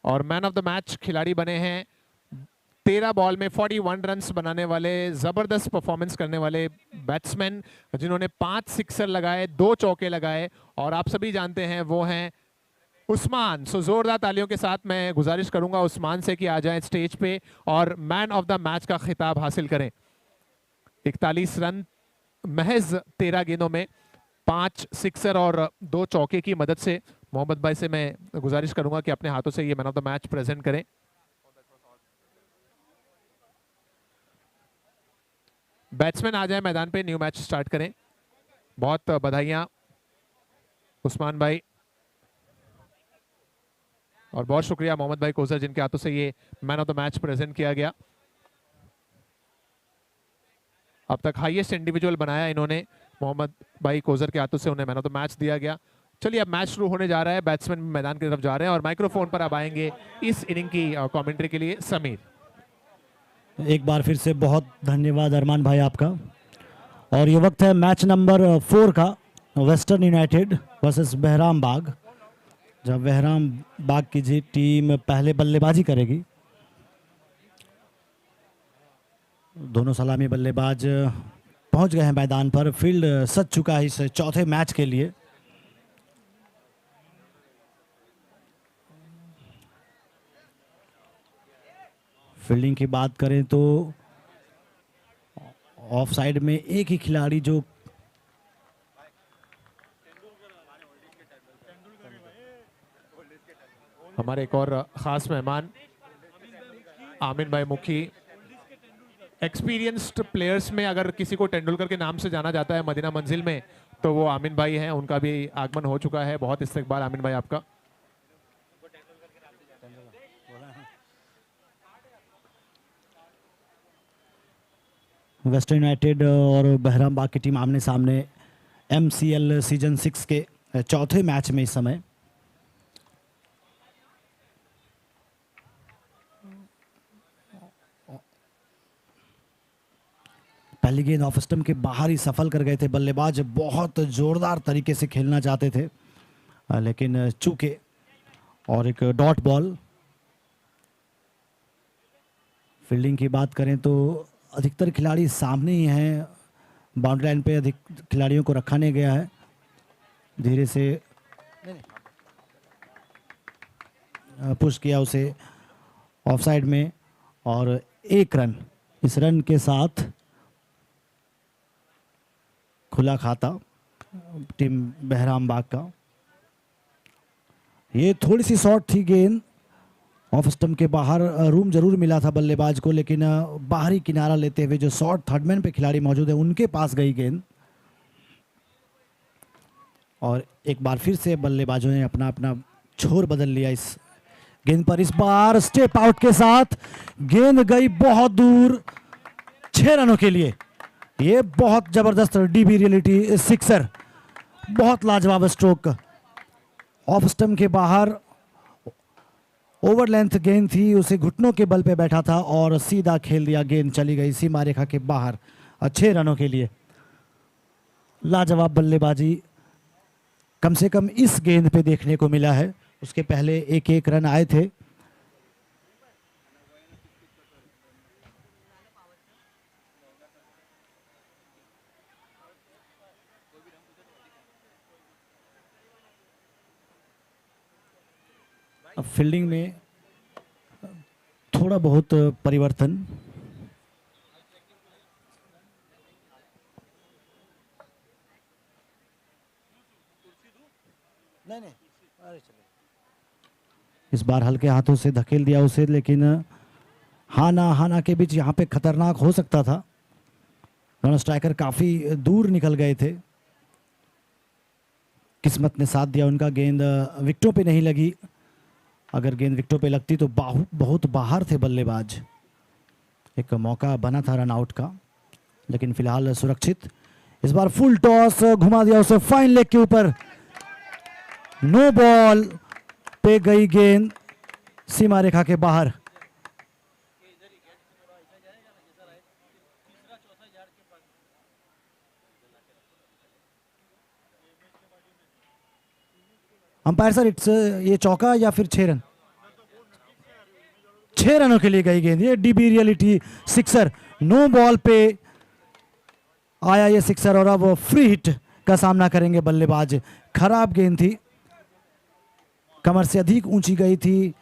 और man of the match खिलाड़ी बने हैं 13 बॉल में 41 रन्स बनाने वाले जबरदस्त परफॉर्मेंस करने वाले बैट्समैन, जिन्होंने 5 सिक्सर लगाए, 2 चौके लगाए, और आप सभी जानते हैं वो हैं उस्मान। सो जोरदार तालियों के साथ मैं गुजारिश करूंगा उस्मान से कि आ जाएं स्टेज पे और मैन ऑफ द मैच का खिताब हासिल करें। 41 रन महज 13 गेंदों में 5 सिक्सर और 2 चौके की मदद से मोहम्मद भाई से मैं गुजारिश करूंगा कि अपने हाथों से ये man of the match present करें। बैट्समैन आ जाए मैदान पे, न्यू मैच स्टार्ट करें। बहुत बधाइयां उस्मान भाई, और बहुत शुक्रिया मोहम्मद भाई कोसर जिनके हाथों से ये man of the match present किया गया। अब तक हाईएस्ट इंडिविजुअल बनाया इन्होंने, मोहम्मद भाई कोसर के हाथों से उन्हें मैन ऑफ द मैच दिया गया। चलिए अब मैच शुरू होने जा रहा है, बैट्समैन मैदान की तरफ जा रहे हैं और माइक्रोफोन पर अब आएंगे इस इनिंग की कमेंट्री के लिए समीर। एक बार फिर से बहुत धन्यवाद अरमान भाई आपका। और ये वक्त है मैच नंबर 4 का, वेस्टर्न यूनाइटेड वर्सेस बहराम बाग। जब बहराम बाग की जी टीम पहले बल्लेबाजी करेगी, दोनों सलामी बल्लेबाज पहुंच गए हैं मैदान पर। फील्ड सज चुका है इस चौथे मैच के लिए। फील्डिंग की बात करें तो ऑफ साइड में एक ही खिलाड़ी जो हमारे एक और खास मेहमान आमिन भाई मुखी। एक्सपीरियंस्ड प्लेयर्स में अगर किसी को तेंदुलकर के नाम से जाना जाता है मदीना मंजिल में, तो वो आमिन भाई हैं। उनका भी आगमन हो चुका है। बहुत इस्तकबाल आमिन भाई आपका। वेस्टर्न यूनाइटेड और बहराम बाग की टीम आमने सामने MCL सीजन 6 के चौथे मैच में इस समय। पहली गेंद ऑफ स्टंप के बाहर ही सफल कर गए थे बल्लेबाज। बहुत जोरदार तरीके से खेलना चाहते थे लेकिन चूके, और एक डॉट बॉल। फील्डिंग की बात करें तो अधिकतर खिलाड़ी सामने ही हैं, बाउंड्री लाइन पे अधिक खिलाड़ियों को रखा नहीं गया है। धीरे से पुश किया उसे ऑफ साइड में, और 1 रन। इस रन के साथ खुला खाता टीम बहराम बाग का। ये थोड़ी सी शॉर्ट थी गेंद, ऑफ स्टंप के बाहर रूम जरूर मिला था बल्लेबाज को, लेकिन बाहरी किनारा लेते हुए जो शॉर्ट थर्डमैन पे खिलाड़ी मौजूद है उनके पास गई गेंद। और एक बार फिर से बल्लेबाजों ने अपना अपना छोर बदल लिया इस गेंद पर। इस बार स्टेप आउट के साथ गेंद गई बहुत दूर, 6 रनों के लिए। ये बहुत जबरदस्त DB रियलिटी सिक्सर, बहुत लाजवाब स्ट्रोक। ऑफ स्टंप के बाहर ओवर लेंथ गेंद थी, उसे घुटनों के बल पे बैठा था और सीधा खेल दिया। गेंद चली गई सीमा रेखा के बाहर 6 रनों के लिए। लाजवाब बल्लेबाजी कम से कम इस गेंद पे देखने को मिला है। उसके पहले 1-1 रन आए थे। अब फील्डिंग में थोड़ा बहुत परिवर्तन। इस बार हल्के हाथों से धकेल दिया उसे, लेकिन हाना के बीच यहाँ पे खतरनाक हो सकता था। दोनों स्ट्राइकर काफी दूर निकल गए थे। किस्मत ने साथ दिया उनका। गेंद विकेटों पे नहीं लगी। अगर गेंद विकेटों पे लगती तो बहुत बाहर थे बल्लेबाज। एक मौका बना था रन आउट का, लेकिन फिलहाल सुरक्षित। इस बार फुल टॉस घुमा दिया उसे फाइन लेग के ऊपर। नो बॉल पे गई गेंद सीमा रेखा के बाहर। अंपायर सर, इट्स ये चौका या फिर 6 रन? 6 रनों के लिए गई गेंद। ये DB reality sixer, no ball पे आया ये सिक्सर और अब फ्री हिट का सामना करेंगे बल्लेबाज। खराब गेंद थी, कमर से अधिक ऊंची गई थी,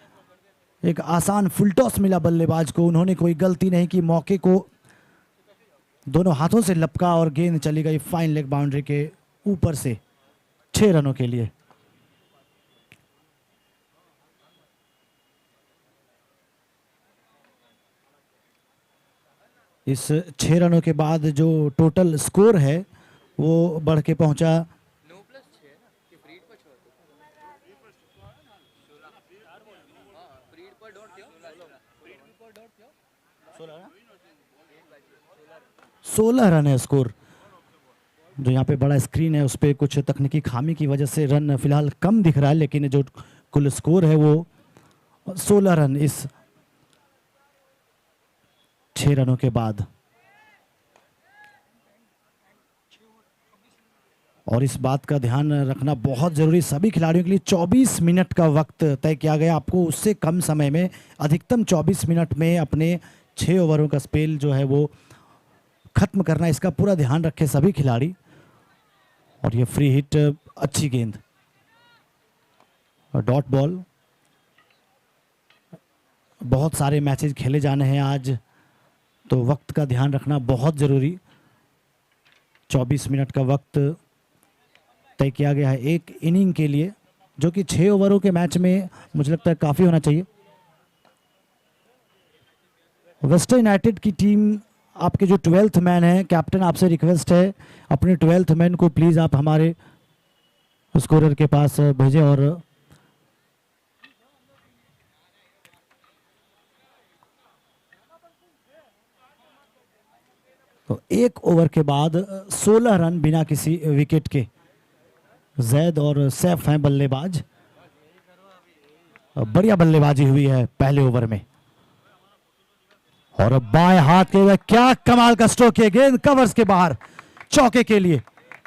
एक आसान फुल टॉस मिला बल्लेबाज को। उन्होंने कोई गलती नहीं की, मौके को दोनों हाथों से लपका और गेंद चली गई फाइन लेग बाउंड्री के ऊपर से 6 रनों के लिए। इस 6 रनों के बाद जो टोटल स्कोर है वो बढ़ के पहुंचा 16 रन है स्कोर। जो यहाँ पे बड़ा स्क्रीन है उस पर कुछ तकनीकी खामी की वजह से रन फिलहाल कम दिख रहा है, लेकिन जो कुल स्कोर है वो 16 रन इस 6 रनों के बाद। और इस बात का ध्यान रखना बहुत ज़रूरी, सभी खिलाड़ियों के लिए 24 मिनट का वक्त तय किया गया। आपको उससे कम समय में, अधिकतम 24 मिनट में अपने 6 ओवरों का स्पेल जो है वो खत्म करना, इसका पूरा ध्यान रखें सभी खिलाड़ी। और ये फ्री हिट, अच्छी गेंद, डॉट बॉल। बहुत सारे मैचेस खेले जाने हैं आज, तो वक्त का ध्यान रखना बहुत ज़रूरी। 24 मिनट का वक्त तय किया गया है एक इनिंग के लिए, जो कि 6 ओवरों के मैच में मुझे लगता है काफ़ी होना चाहिए। वेस्टर्न यूनाइटेड की टीम, आपके जो 12th मैन है, कैप्टन आपसे रिक्वेस्ट है अपने 12th मैन को प्लीज़ आप हमारे स्कोरर के पास भेजें। और तो 1 ओवर के बाद 16 रन बिना किसी विकेट के। जैद और सैफ हैं बल्लेबाज, बढ़िया बल्लेबाजी हुई है पहले ओवर में। और बाएं हाथ के, क्या कमाल का स्ट्रोक है, गेंद कवर्स के बाहर चौके के लिए।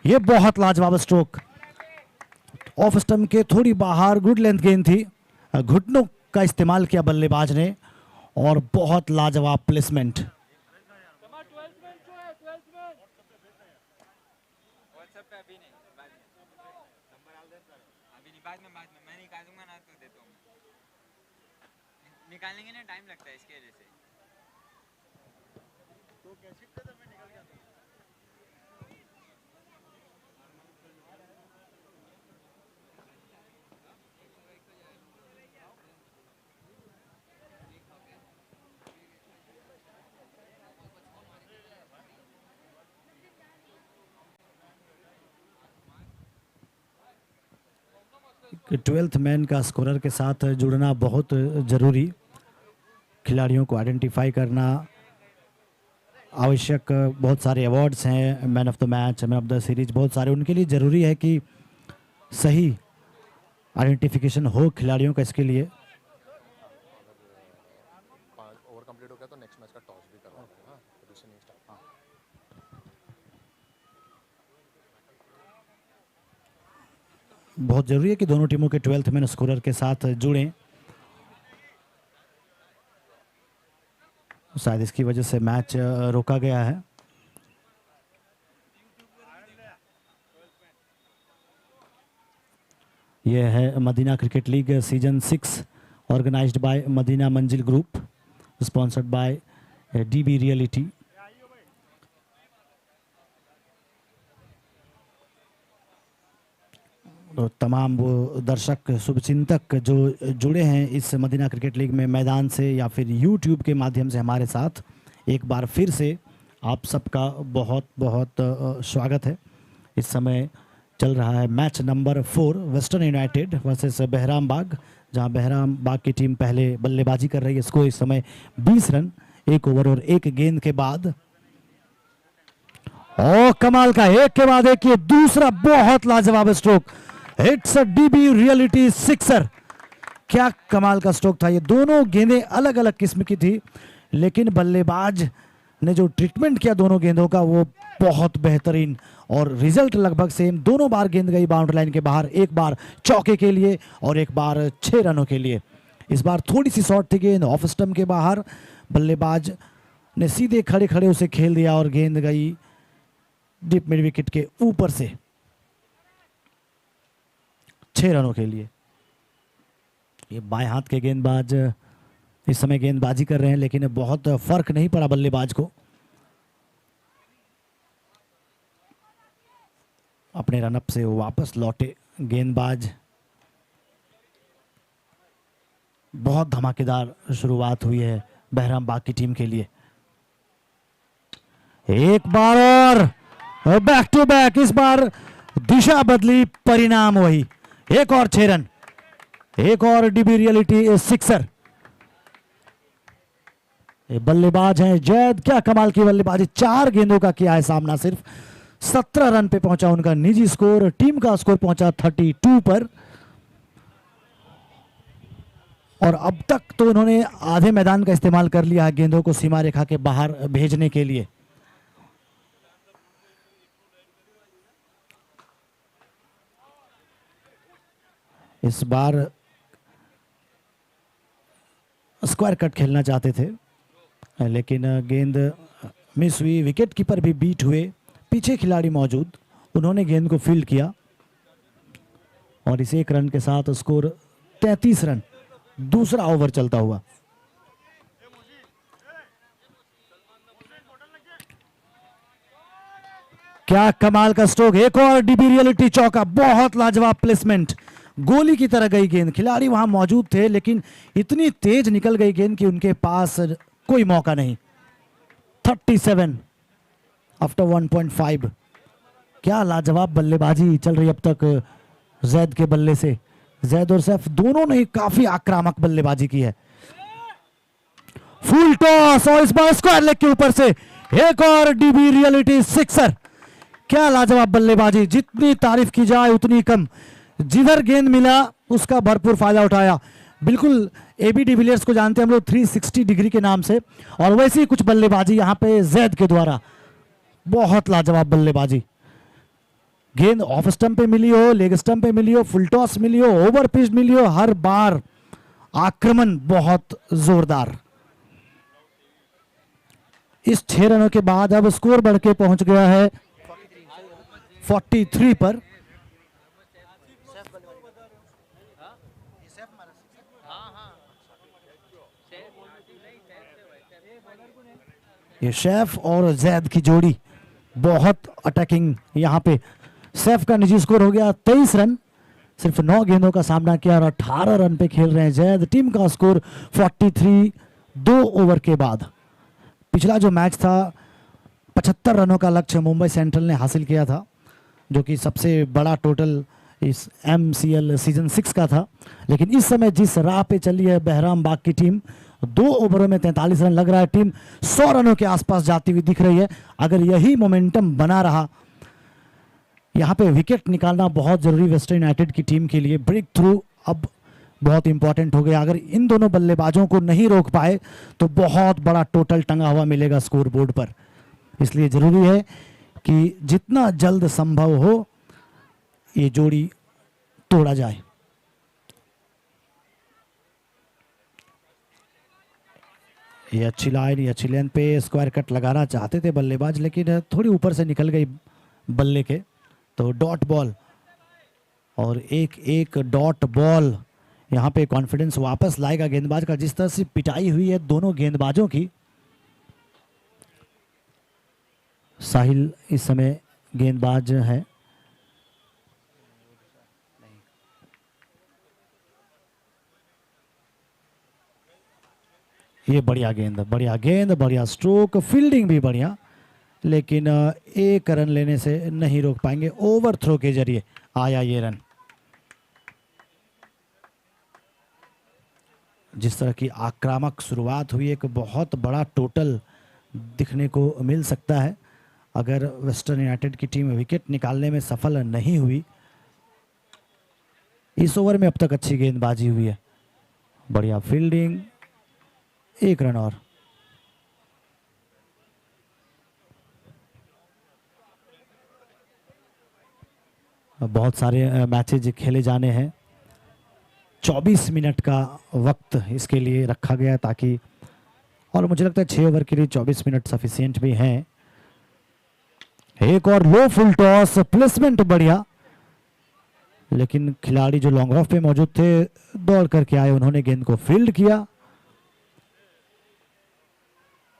ये बहुत लाजवाब स्ट्रोक, ऑफ स्टंप के थोड़ी बाहर, गुड लेंथ गेंद थी, घुटनों का इस्तेमाल किया बल्लेबाज ने और बहुत लाजवाब प्लेसमेंट। निकालेंगे ना, टाइम लगता है इसके वजह से। तो कैसे कदम में निकल गया? कि 12th मैन का स्कोरर के साथ जुड़ना बहुत ज़रूरी, खिलाड़ियों को आइडेंटिफाई करना आवश्यक। बहुत सारे अवार्ड्स हैं, man of the match, man of the series, बहुत सारे, उनके लिए ज़रूरी है कि सही आइडेंटिफिकेशन हो खिलाड़ियों का। इसके लिए ओवर कंप्लीट हो गया तो नेक्स्ट मैच का टॉस भी करवा देना, तो दूसरे नहीं स्टार्ट। हाँ, बहुत ज़रूरी है कि दोनों टीमों के 12th मैन स्कोरर के साथ जुड़ें। शायद इसकी वजह से मैच रोका गया है। यह है Madina cricket league season 6, organised by Madina Manzil group, sponsored by DB realty. तो तमाम वो दर्शक, शुभचिंतक जो जुड़े हैं इस मदीना क्रिकेट लीग में मैदान से या फिर यूट्यूब के माध्यम से हमारे साथ, एक बार फिर से आप सबका बहुत बहुत स्वागत है। इस समय चल रहा है match number 4, Western United versus Bahram Bagh, जहां बहराम बाग की टीम पहले बल्लेबाजी कर रही है। इसको इस समय 20 रन 1 ओवर और 1 गेंद के बाद। ओ कमाल का, एक के बाद एक, ये दूसरा बहुत लाजवाब stroke, it's a dB reality sixer. क्या कमाल का स्ट्रोक था। ये दोनों गेंदें अलग अलग किस्म की थी, लेकिन बल्लेबाज ने जो ट्रीटमेंट किया दोनों गेंदों का वो बहुत बेहतरीन, और रिजल्ट लगभग सेम। दोनों बार गेंद गई बाउंड्री लाइन के बाहर, एक बार चौके के लिए और एक बार 6 रनों के लिए। इस बार थोड़ी सी शॉर्ट थी गेंद, ऑफ स्टंप के बाहर। बल्लेबाज ने सीधे खड़े खड़े उसे खेल दिया और गेंद गई डीप मिड विकेट के ऊपर से 6 रनों के लिए। ये बाएं हाथ के गेंदबाज इस समय गेंदबाजी कर रहे हैं, लेकिन बहुत फर्क नहीं पड़ा बल्लेबाज को। अपने रनअप से वापस लौटे गेंदबाज। बहुत धमाकेदार शुरुआत हुई है बहराम बाग की टीम के लिए। एक बार और बैक टू बैक, इस बार दिशा बदली, परिणाम वही। एक और 6 रन, एक और डीबी रियलिटी सिक्सर। ये बल्लेबाज हैं जैद, क्या कमाल की बल्लेबाजी। 4 गेंदों का किया है सामना, सिर्फ 17 रन पे पहुंचा उनका निजी स्कोर। टीम का स्कोर पहुंचा 32 पर। और अब तक तो उन्होंने आधे मैदान का इस्तेमाल कर लिया है गेंदों को सीमा रेखा के बाहर भेजने के लिए। इस बार स्क्वायर कट खेलना चाहते थे, लेकिन गेंद मिस हुई। विकेट कीपर भी बीट हुए, पीछे खिलाड़ी मौजूद, उन्होंने गेंद को फील्ड किया और इस 1 रन के साथ स्कोर 33 रन। दूसरा ओवर चलता हुआ। क्या कमाल का स्ट्रोक, एक और डीबी रियलिटी चौका। बहुत लाजवाब प्लेसमेंट, गोली की तरह गई गेंद। खिलाड़ी वहां मौजूद थे, लेकिन इतनी तेज निकल गई गेंद कि उनके पास कोई मौका नहीं। 37 आफ्टर 1.5। क्या लाजवाब बल्लेबाजी चल रही अब तक जैद के बल्ले से। जैद और सैफ दोनों ने काफी आक्रामक बल्लेबाजी की है। फुल टॉस और इस बार स्क्वायर लेग के ऊपर से एक और डीबी रियलिटी सिक्सर। क्या लाजवाब बल्लेबाजी, जितनी तारीफ की जाए उतनी कम। जिधर गेंद मिला उसका भरपूर फायदा उठाया। बिल्कुल एबी डिविलियर्स को जानते हैं हम लोग 360 डिग्री के नाम से, और वैसे ही कुछ बल्लेबाजी यहां पे जैद के द्वारा। बहुत लाजवाब बल्लेबाजी। गेंद ऑफ स्टंप पे मिली हो, लेग स्टंप पे मिली हो, फुल टॉस मिली हो, ओवर पिच मिली हो, हर बार आक्रमण बहुत जोरदार। इस 6 रनों के बाद अब स्कोर बढ़ के पहुंच गया है 43 पर। ये शेफ और जैद की जोड़ी बहुत अटैकिंग। यहां पे सैफ का निजी स्कोर हो गया 23 रन, सिर्फ 9 गेंदों का सामना किया और 18 रन पे खेल रहे हैं जैद। टीम का स्कोर 43 2 ओवर के बाद। पिछला जो मैच था 75 रनों का लक्ष्य मुंबई सेंट्रल ने हासिल किया था, जो कि सबसे बड़ा टोटल इस MCL सीजन 6 का था। लेकिन इस समय जिस राह पे चली है बहराम बाग की टीम, 2 ओवरों में 43 रन लग रहा है। टीम 100 रनों के आसपास जाती हुई दिख रही है। अगर यही मोमेंटम बना रहा, यहाँ पे विकेट निकालना बहुत जरूरी वेस्टर्न यूनाइटेड की टीम के लिए। ब्रेक थ्रू अब बहुत इंपॉर्टेंट हो गया। अगर इन दोनों बल्लेबाजों को नहीं रोक पाए तो बहुत बड़ा टोटल टंगा हुआ मिलेगा स्कोर बोर्ड पर। इसलिए जरूरी है कि जितना जल्द संभव हो ये जोड़ी तोड़ा जाए। ये अच्छी लाइन, ये अच्छी लेंथ पे स्क्वायर कट लगाना चाहते थे बल्लेबाज, लेकिन थोड़ी ऊपर से निकल गई बल्ले के, तो डॉट बॉल। और एक डॉट बॉल यहाँ पे कॉन्फिडेंस वापस लाएगा गेंदबाज का। जिस तरह से पिटाई हुई है दोनों गेंदबाजों की। साहिल इस समय गेंदबाज है। ये बढ़िया गेंद, बढ़िया गेंद, बढ़िया स्ट्रोक, फील्डिंग भी बढ़िया, लेकिन 1 रन लेने से नहीं रोक पाएंगे। ओवर थ्रो के जरिए आया ये रन। जिस तरह की आक्रामक शुरुआत हुई, एक बहुत बड़ा टोटल दिखने को मिल सकता है अगर वेस्टर्न यूनाइटेड की टीम विकेट निकालने में सफल नहीं हुई। इस ओवर में अब तक अच्छी गेंदबाजी हुई है, बढ़िया फील्डिंग। 1 रन और। बहुत सारे मैचेज खेले जाने हैं 24 मिनट का वक्त इसके लिए रखा गया ताकि, और मुझे लगता है 6 ओवर के लिए 24 मिनट सफिशिएंट भी हैं। एक और लो फुल टॉस, प्लेसमेंट बढ़िया, लेकिन खिलाड़ी जो लॉन्ग ऑफ पे मौजूद थे दौड़ करके आए, उन्होंने गेंद को फील्ड किया,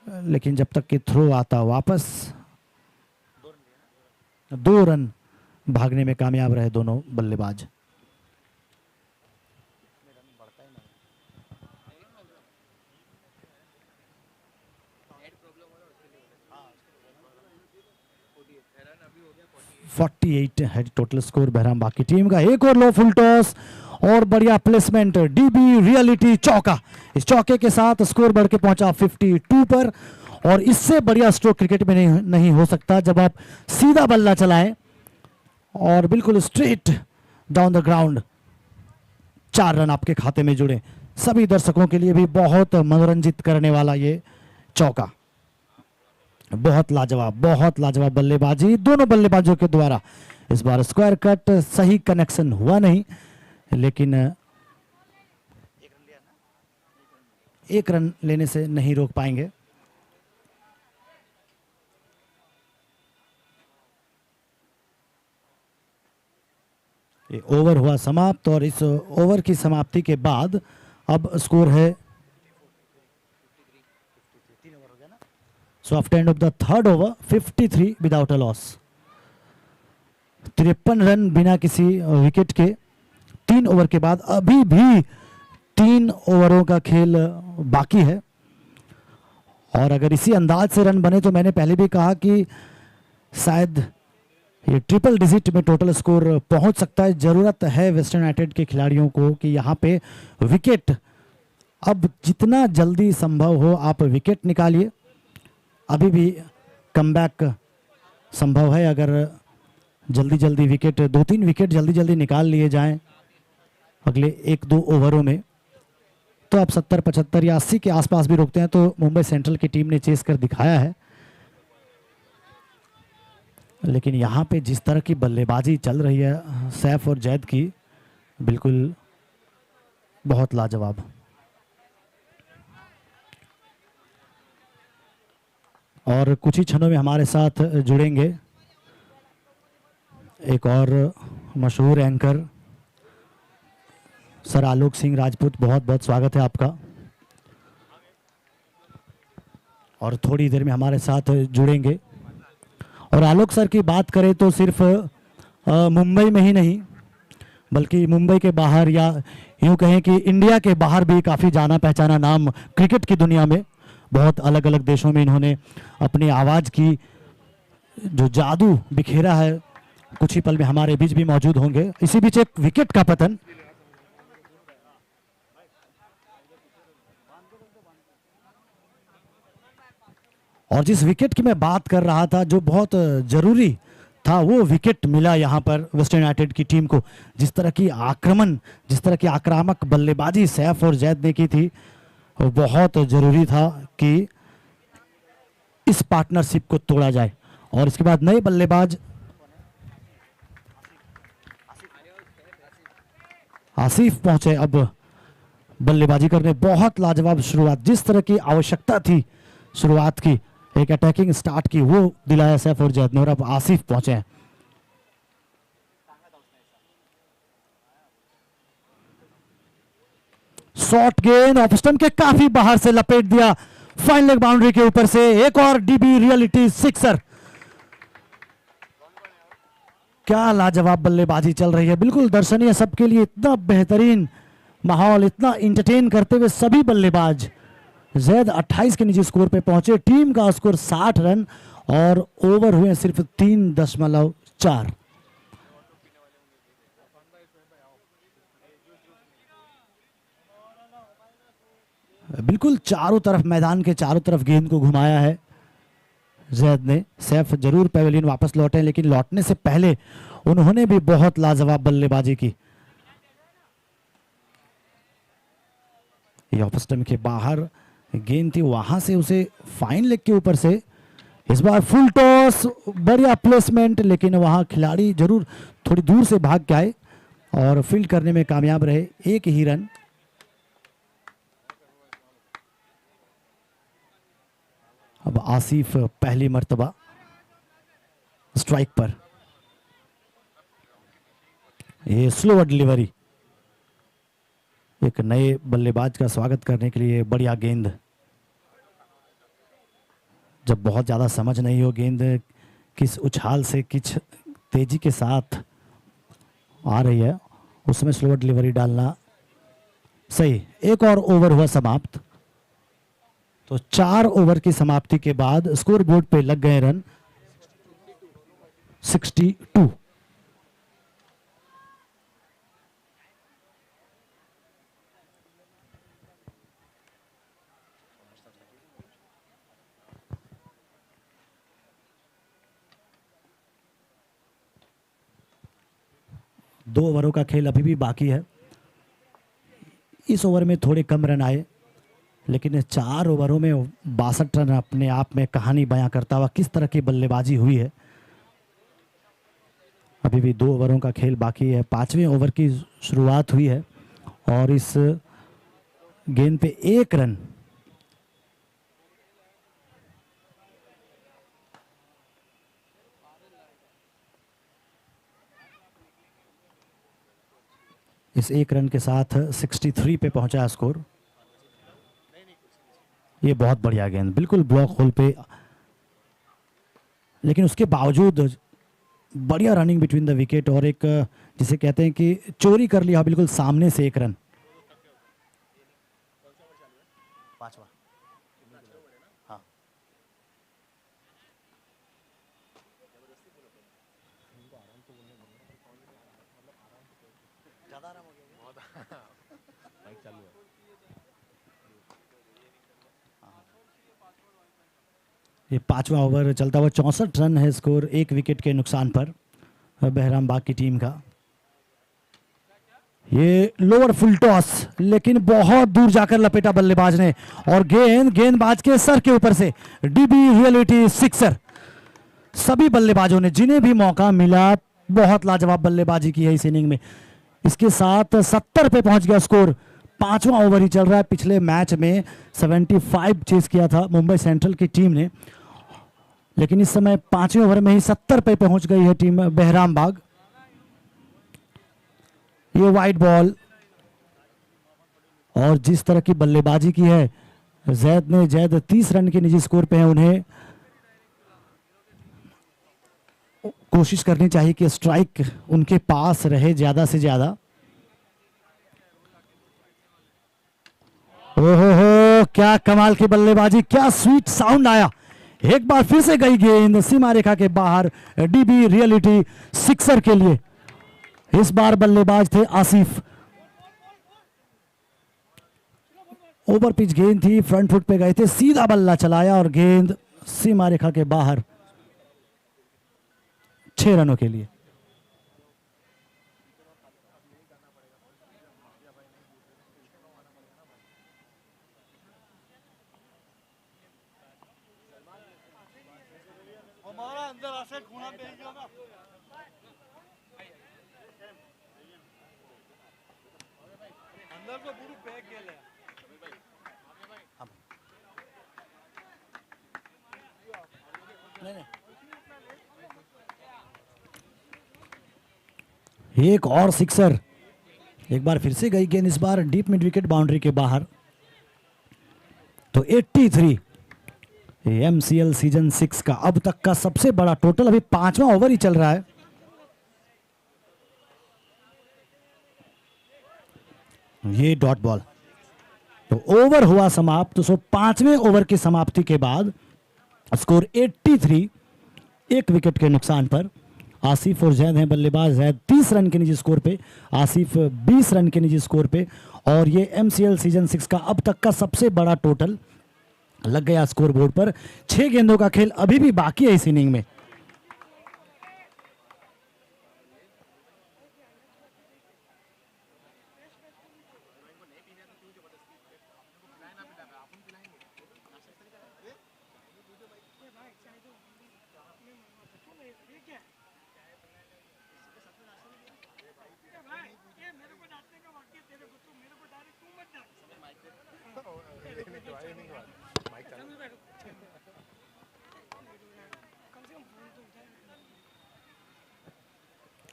लेकिन जब तक कि थ्रो आता वापस 2 रन भागने में कामयाब रहे दोनों बल्लेबाज। हाँ 48 है टोटल स्कोर बहराम बाकी टीम का। एक और लो फुल टॉस और बढ़िया प्लेसमेंट, डीबी रियलिटी चौका। इस चौके के साथ स्कोर बढ़ के पहुंचा 52 पर, और इससे बढ़िया स्ट्रोक क्रिकेट में नहीं हो सकता जब आप सीधा बल्ला चलाएं और बिल्कुल straight down the ground 4 run आपके खाते में जुड़े। सभी दर्शकों के लिए भी बहुत मनोरंजित करने वाला ये चौका। बहुत लाजवाब बल्लेबाजी दोनों बल्लेबाजों के द्वारा। इस बार स्क्वायर कट, सही कनेक्शन हुआ नहीं, लेकिन 1 रन लेने से नहीं रोक पाएंगे। ये ओवर हुआ समाप्त, और इस ओवर की समाप्ति के बाद अब स्कोर है, so after end of the third over 53 without a loss. 53 run बिना किसी विकेट के 3 ओवर के बाद। अभी भी 3 ओवरों का खेल बाकी है, और अगर इसी अंदाज से रन बने तो मैंने पहले भी कहा कि शायद ये ट्रिपल डिजिट में टोटल स्कोर पहुंच सकता है। जरूरत है वेस्टर्न यूनाइटेड के खिलाड़ियों को कि यहाँ पे विकेट, अब जितना जल्दी संभव हो आप विकेट निकालिए। अभी भी कमबैक संभव है, अगर जल्दी विकेट, 2-3 विकेट जल्दी निकाल लिए जाएं अगले 1-2 ओवरों में, तो आप 70, 75 या 80 के आसपास भी रोकते हैं, तो मुंबई सेंट्रल की टीम ने चेस कर दिखाया है। लेकिन यहाँ पे जिस तरह की बल्लेबाजी चल रही है सैफ और जैद की, बिल्कुल बहुत लाजवाब। और कुछ ही क्षणों में हमारे साथ जुड़ेंगे एक और मशहूर एंकर सर आलोक सिंह राजपूत। बहुत बहुत स्वागत है आपका। और थोड़ी देर में हमारे साथ जुड़ेंगे। और आलोक सर की बात करें तो सिर्फ मुंबई में ही नहीं, बल्कि मुंबई के बाहर, या यूँ कहें कि इंडिया के बाहर भी काफ़ी जाना पहचाना नाम क्रिकेट की दुनिया में। बहुत अलग अलग देशों में इन्होंने अपनी आवाज़ की जो जादू बिखेरा है, कुछ ही पल में हमारे बीच भी मौजूद होंगे। इसी बीच एक विकेट का पतन, और जिस विकेट की मैं बात कर रहा था जो बहुत जरूरी था, वो विकेट मिला यहाँ पर वेस्टर्न यूनाइटेड की टीम को। जिस तरह की आक्रामक बल्लेबाजी सैफ और जैद ने की थी, वो बहुत जरूरी था कि इस पार्टनरशिप को तोड़ा जाए। और इसके बाद नए बल्लेबाज आसिफ पहुंचे अब बल्लेबाजी करने। बहुत लाजवाब शुरुआत, जिस तरह की आवश्यकता थी शुरुआत की, एक अटैकिंग स्टार्ट की, वो दिलाया सैफ और जैद ने। और अब आसिफ पहुंचे हैं। शॉर्ट गेंद ऑफ स्टंप के काफी बाहर से लपेट दिया, फाइन लेग बाउंड्री के ऊपर से। एक और डीबी रियलिटी सिक्सर। क्या लाजवाब बल्लेबाजी चल रही है, बिल्कुल दर्शनीय सबके लिए। इतना बेहतरीन माहौल, इतना इंटरटेन करते हुए सभी बल्लेबाज। जैद 28 के निजी स्कोर पे पहुंचे। टीम का स्कोर 60 रन, और ओवर हुए सिर्फ 3.4। बिल्कुल चारों तरफ, मैदान के चारों तरफ गेंद को घुमाया है जैद ने। सैफ जरूर पेविलियन वापस लौटे, लेकिन लौटने से पहले उन्होंने भी बहुत लाजवाब बल्लेबाजी की। ये ऑफ स्टंप के बाहर गेंद थी, वहां से उसे फाइन लेग के ऊपर से इस बार फुल टॉस, बढ़िया प्लेसमेंट, लेकिन वहां खिलाड़ी जरूर थोड़ी दूर से भाग के आए। और फील्ड करने में कामयाब रहे, एक ही रन। अब आसिफ पहली मर्तबा स्ट्राइक पर, ये स्लोअर डिलीवरी, एक नए बल्लेबाज का स्वागत करने के लिए बढ़िया गेंद। जब बहुत ज़्यादा समझ नहीं हो गेंद किस उछाल से किस तेजी के साथ आ रही है, उसमें स्लोअर डिलीवरी डालना सही। एक और ओवर हुआ समाप्त, तो 4 ओवर की समाप्ति के बाद स्कोर बोर्ड पे लग गए रन 62। दो ओवरों का खेल अभी भी बाकी है। इस ओवर में थोड़े कम रन आए, लेकिन 4 ओवरों में 62 रन अपने आप में कहानी बयां करता हुआ किस तरह की बल्लेबाजी हुई है। अभी भी 2 ओवरों का खेल बाकी है, 5वें ओवर की शुरुआत हुई है और इस गेंद पे 1 रन। इस 1 रन के साथ 63 पे पहुंचा स्कोर। ये बहुत बढ़िया गेंद, बिल्कुल ब्लॉक होल पे, लेकिन उसके बावजूद बढ़िया रनिंग बिटवीन द विकेट और एक जिसे कहते हैं कि चोरी कर लिया बिल्कुल सामने से 1 रन। हाँ। ये 5वां ओवर चलता हुआ 64 रन है स्कोर, 1 विकेट के नुकसान पर बहराम बाग की टीम का। ये लोअर फुल टॉस, लेकिन बहुत दूर जाकर लपेटा बल्लेबाज ने और गेंदबाज के सर के ऊपर से डीबी रियलिटी सिक्सर। सभी बल्लेबाजों ने जिन्हें भी मौका मिला बहुत लाजवाब बल्लेबाजी की है इस इनिंग में। इसके साथ 70 पे पहुंच गया स्कोर। 5वां ओवर ही चल रहा है। पिछले मैच में 75 चेस किया था मुंबई सेंट्रल की टीम ने, लेकिन इस समय 5वें ओवर में ही 70 पे पहुंच गई है टीम बहराम बाग। ये वाइड बॉल और जिस तरह की बल्लेबाजी की है जैद 30 रन के निजी स्कोर पे है। उन्हें कोशिश करनी चाहिए कि स्ट्राइक उनके पास रहे ज्यादा से ज्यादा। ओहो, क्या कमाल की बल्लेबाजी, क्या स्वीट साउंड आया। एक बार फिर से गई गेंद सीमा रेखा के बाहर डीबी रियलिटी सिक्सर के लिए। इस बार बल्लेबाज थे आसिफ। ओवर पिच गेंद थी, फ्रंट फुट पे गए थे, सीधा बल्ला चलाया और गेंद सीमा रेखा के बाहर 6 रनों के लिए। हमारा अंदर आसे खूना पे ही होगा। अंदर तो पूरी पैक गेले। एक और सिक्सर, एक बार फिर से गई गेंद, इस बार डीप मिड विकेट बाउंड्री के बाहर। तो 83 एमसीएल सीजन 6 का अब तक का सबसे बड़ा टोटल। अभी 5वां ओवर ही चल रहा है। ये डॉट बॉल, तो ओवर हुआ समाप्त। तो 5वें ओवर की समाप्ति के बाद स्कोर 83, 1 विकेट के नुकसान पर। आसिफ और जैद हैं बल्लेबाज। जैद 30 रन के निजी स्कोर पे, आसिफ 20 रन के निजी स्कोर पे। और ये एमसीएल सीजन 6 का अब तक का सबसे बड़ा टोटल लग गया स्कोर बोर्ड पर। 6 गेंदों का खेल अभी भी बाकी है इस इनिंग में।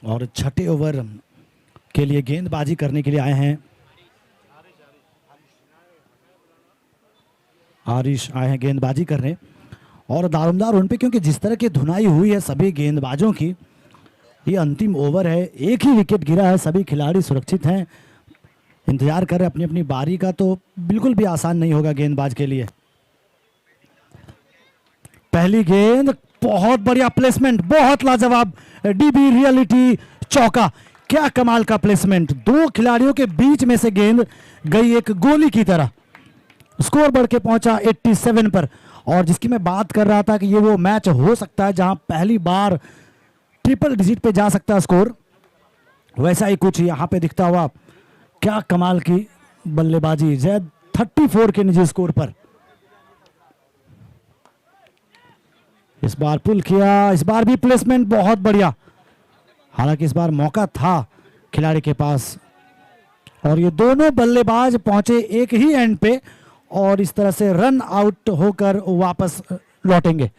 और छठे ओवर के लिए गेंदबाजी करने के लिए आए हैं आरिश, आए हैं गेंदबाजी करने। और दारोमदार उन पे, क्योंकि जिस तरह की धुनाई हुई है सभी गेंदबाजों की, ये अंतिम ओवर है, एक ही विकेट गिरा है, सभी खिलाड़ी सुरक्षित हैं, इंतजार कर रहे हैं अपनी अपनी बारी का। तो बिल्कुल भी आसान नहीं होगा गेंदबाज के लिए। पहली गेंद, बहुत बढ़िया प्लेसमेंट, बहुत लाजवाब, डीबी रियलिटी चौका। क्या कमाल का प्लेसमेंट, दो खिलाड़ियों के बीच में से गेंद गई एक गोली की तरह। स्कोर बढ़ के पहुंचा 87 पर। और जिसकी मैं बात कर रहा था कि ये वो मैच हो सकता है जहां पहली बार ट्रिपल डिजिट पे जा सकता है स्कोर, वैसा ही कुछ यहां पे दिखता हुआ। क्या कमाल की बल्लेबाजी जैद, 34 के निजी स्कोर पर। इस बार पुल किया, इस बार भी प्लेसमेंट बहुत बढ़िया। हालांकि इस बार मौका था खिलाड़ी के पास। और ये दोनों बल्लेबाज पहुंचे एक ही एंड पे और इस तरह से रन आउट होकर वापस लौटेंगे।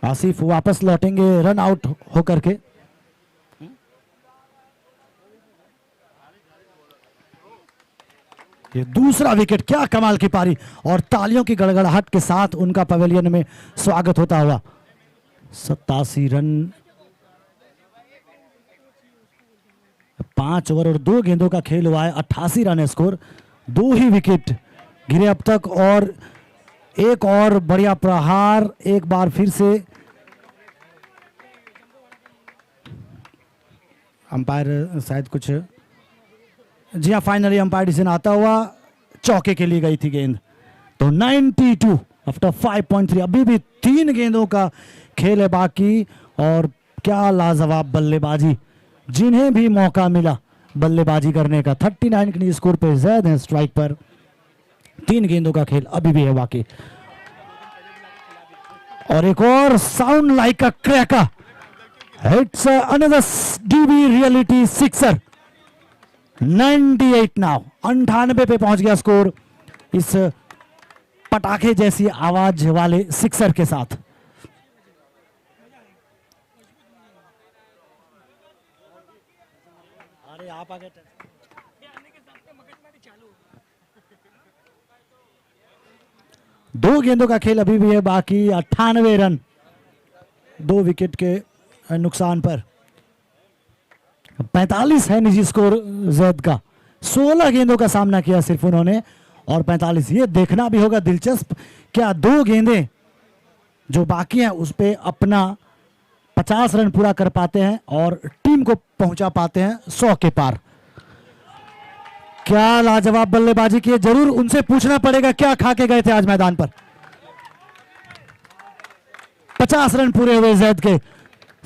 आसिफ वापस लौटेंगे रन आउट होकर के। ये दूसरा विकेट, क्या कमाल की पारी, और तालियों की गड़गड़ाहट के साथ उनका पवेलियन में स्वागत होता हुआ। 87 रन, 5 ओवर और 2 गेंदों का खेल हुआ है, 88 रन है स्कोर। 2 ही विकेट गिरे अब तक और एक और बढ़िया प्रहार। एक बार फिर से अंपायर शायद कुछ, जी हाँ, फाइनली अंपायर डिसीजन आता हुआ, चौके के लिए गई थी गेंद। तो 92 आफ्टर 5.3। अभी भी 3 गेंदों का खेल है बाकी। और क्या लाजवाब बल्लेबाजी, जिन्हें भी मौका मिला बल्लेबाजी करने का। 39 के स्कोर पे जैद है स्ट्राइक पर। 3 गेंदों का खेल अभी भी है बाकी। और एक और sound like a cracker, it's another dB reality sixer. 98 now, 98 पे पहुंच गया स्कोर इस पटाखे जैसी आवाज वाले सिक्सर के साथ। अरे आप आगे, दो गेंदों का खेल अभी भी है बाकी। 98 रन 2 विकेट के नुकसान पर। 45 है निजी स्कोर जैद का। 16 गेंदों का सामना किया सिर्फ उन्होंने और 45। ये देखना भी होगा दिलचस्प, क्या 2 गेंदें जो बाकी हैं उस पे अपना 50 रन पूरा कर पाते हैं और टीम को पहुंचा पाते हैं 100 के पार। क्या लाजवाब बल्लेबाजी की है, जरूर उनसे पूछना पड़ेगा क्या खा के गए थे आज मैदान पर। 50 रन पूरे हुए जैद के,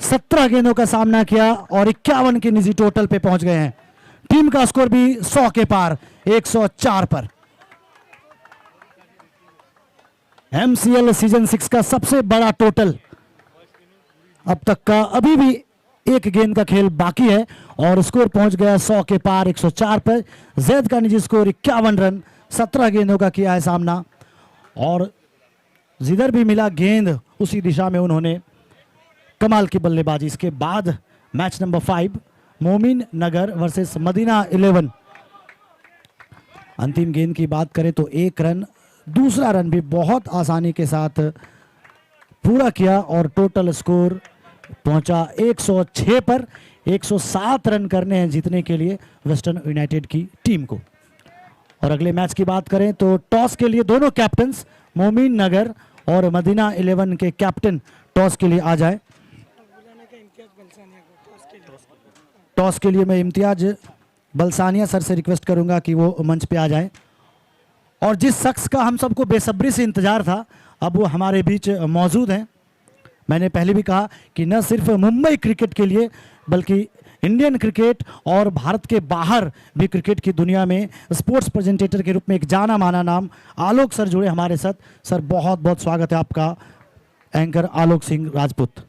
17 गेंदों का सामना किया और 51 के निजी टोटल पे पहुंच गए हैं। टीम का स्कोर भी 100 के पार, 104 पर। एमसीएल सीजन 6 का सबसे बड़ा टोटल अब तक का। अभी भी 1 गेंद का खेल बाकी है और स्कोर पहुंच गया 100 के पार, 104 पर। जैद का निजी स्कोर 51 रन, 17 गेंदों का किया है सामना। और जिधर भी मिला गेंद उसी दिशा में उन्होंने कमाल की बल्लेबाजी। इसके बाद मैच नंबर 5, मोमिन नगर वर्सेस मदीना 11। अंतिम गेंद की बात करें तो 1 रन, दूसरा रन भी बहुत आसानी के साथ पूरा किया और टोटल स्कोर पहुंचा 106 पर। 107 रन करने हैं जीतने के लिए वेस्टर्न यूनाइटेड की टीम को। और अगले मैच की बात करें तो टॉस के लिए दोनों कैप्टन्स, मोमिन नगर और मदीना 11 के कैप्टन टॉस के लिए आ जाए। टॉस के लिए मैं इम्तियाज बलसानिया सर से रिक्वेस्ट करूंगा कि वो मंच पे आ जाएं। और जिस शख्स का हम सबको बेसब्री से इंतजार था, अब वो हमारे बीच मौजूद हैं। मैंने पहले भी कहा कि न सिर्फ मुंबई क्रिकेट के लिए बल्कि इंडियन क्रिकेट और भारत के बाहर भी क्रिकेट की दुनिया में स्पोर्ट्स प्रेजेंटेटर के रूप में एक जाना माना नाम आलोक सर जुड़े हमारे साथ। सर बहुत बहुत स्वागत है आपका, एंकर आलोक सिंह राजपूत।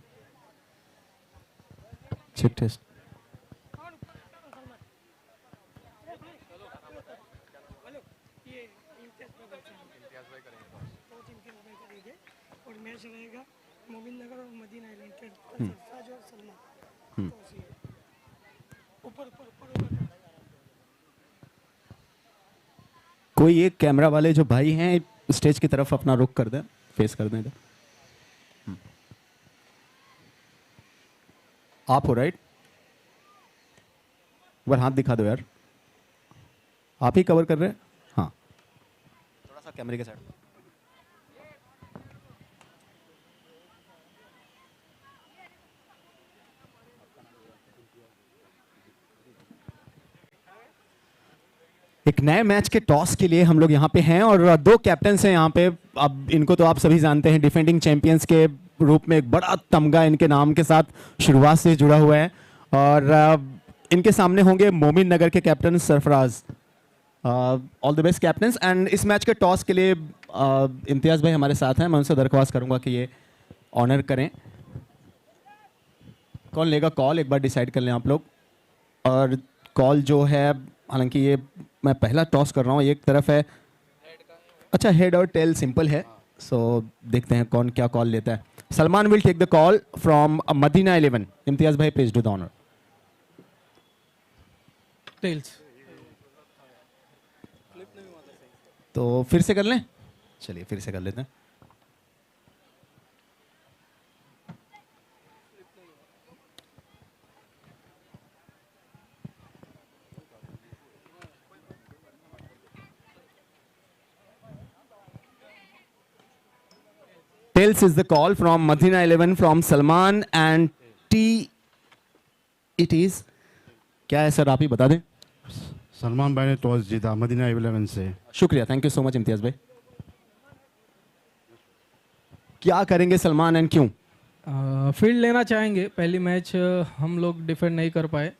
रहेगा मोमिन नगर और मदीना आइलैंड के सरफराज और सलमान टॉस ये ऊपर ऊपर ऊपर ऊपर कोई एक कैमरा वाले जो भाई हैं स्टेज की तरफ अपना रुख कर दें, फेस कर दें इधर। आप हो राइट, एक बार हाथ दिखा दो यार, आप ही कवर कर रहे हैं। हाँ, थोड़ा सा कैमरे के साइड। एक नए मैच के टॉस के लिए हम लोग यहाँ पे हैं और दो कैप्टन्स हैं यहाँ पे। अब इनको तो आप सभी जानते हैं, डिफेंडिंग चैंपियंस के रूप में एक बड़ा तमगा इनके नाम के साथ शुरुआत से जुड़ा हुआ है। और इनके सामने होंगे मोमिन नगर के captain Sarfaraz. All the best captains. And इस मैच के टॉस के लिए इम्तियाज़ भाई हमारे साथ हैं, मैं उनसे दरख्वास्त करूँगा कि ये ऑनर करें। कौन लेगा कॉल, एक बार डिसाइड कर लें आप लोग। और कॉल जो है, हालांकि ये मैं पहला टॉस कर रहा हूँ, एक तरफ है अच्छा हेड और टेल सिंपल है, सो देखते हैं कौन क्या कॉल लेता है। Salman will take the call from Madina 11। Imtiyaz भाई please do the honour. Tails. तो फिर से कर लें, चलिए फिर से कर लेते हैं। Tails is the call from Madina 11 from Salman and T it is। क्या है सर, आप ही बता दें। सलमान भाई ने टॉस जीता मदीना 11 से। शुक्रिया, thank you so much Imtiaz भाई। क्या करेंगे सलमान एंड क्यों? फील्ड लेना चाहेंगे। पहली मैच हम लोग डिफेंड नहीं कर पाए,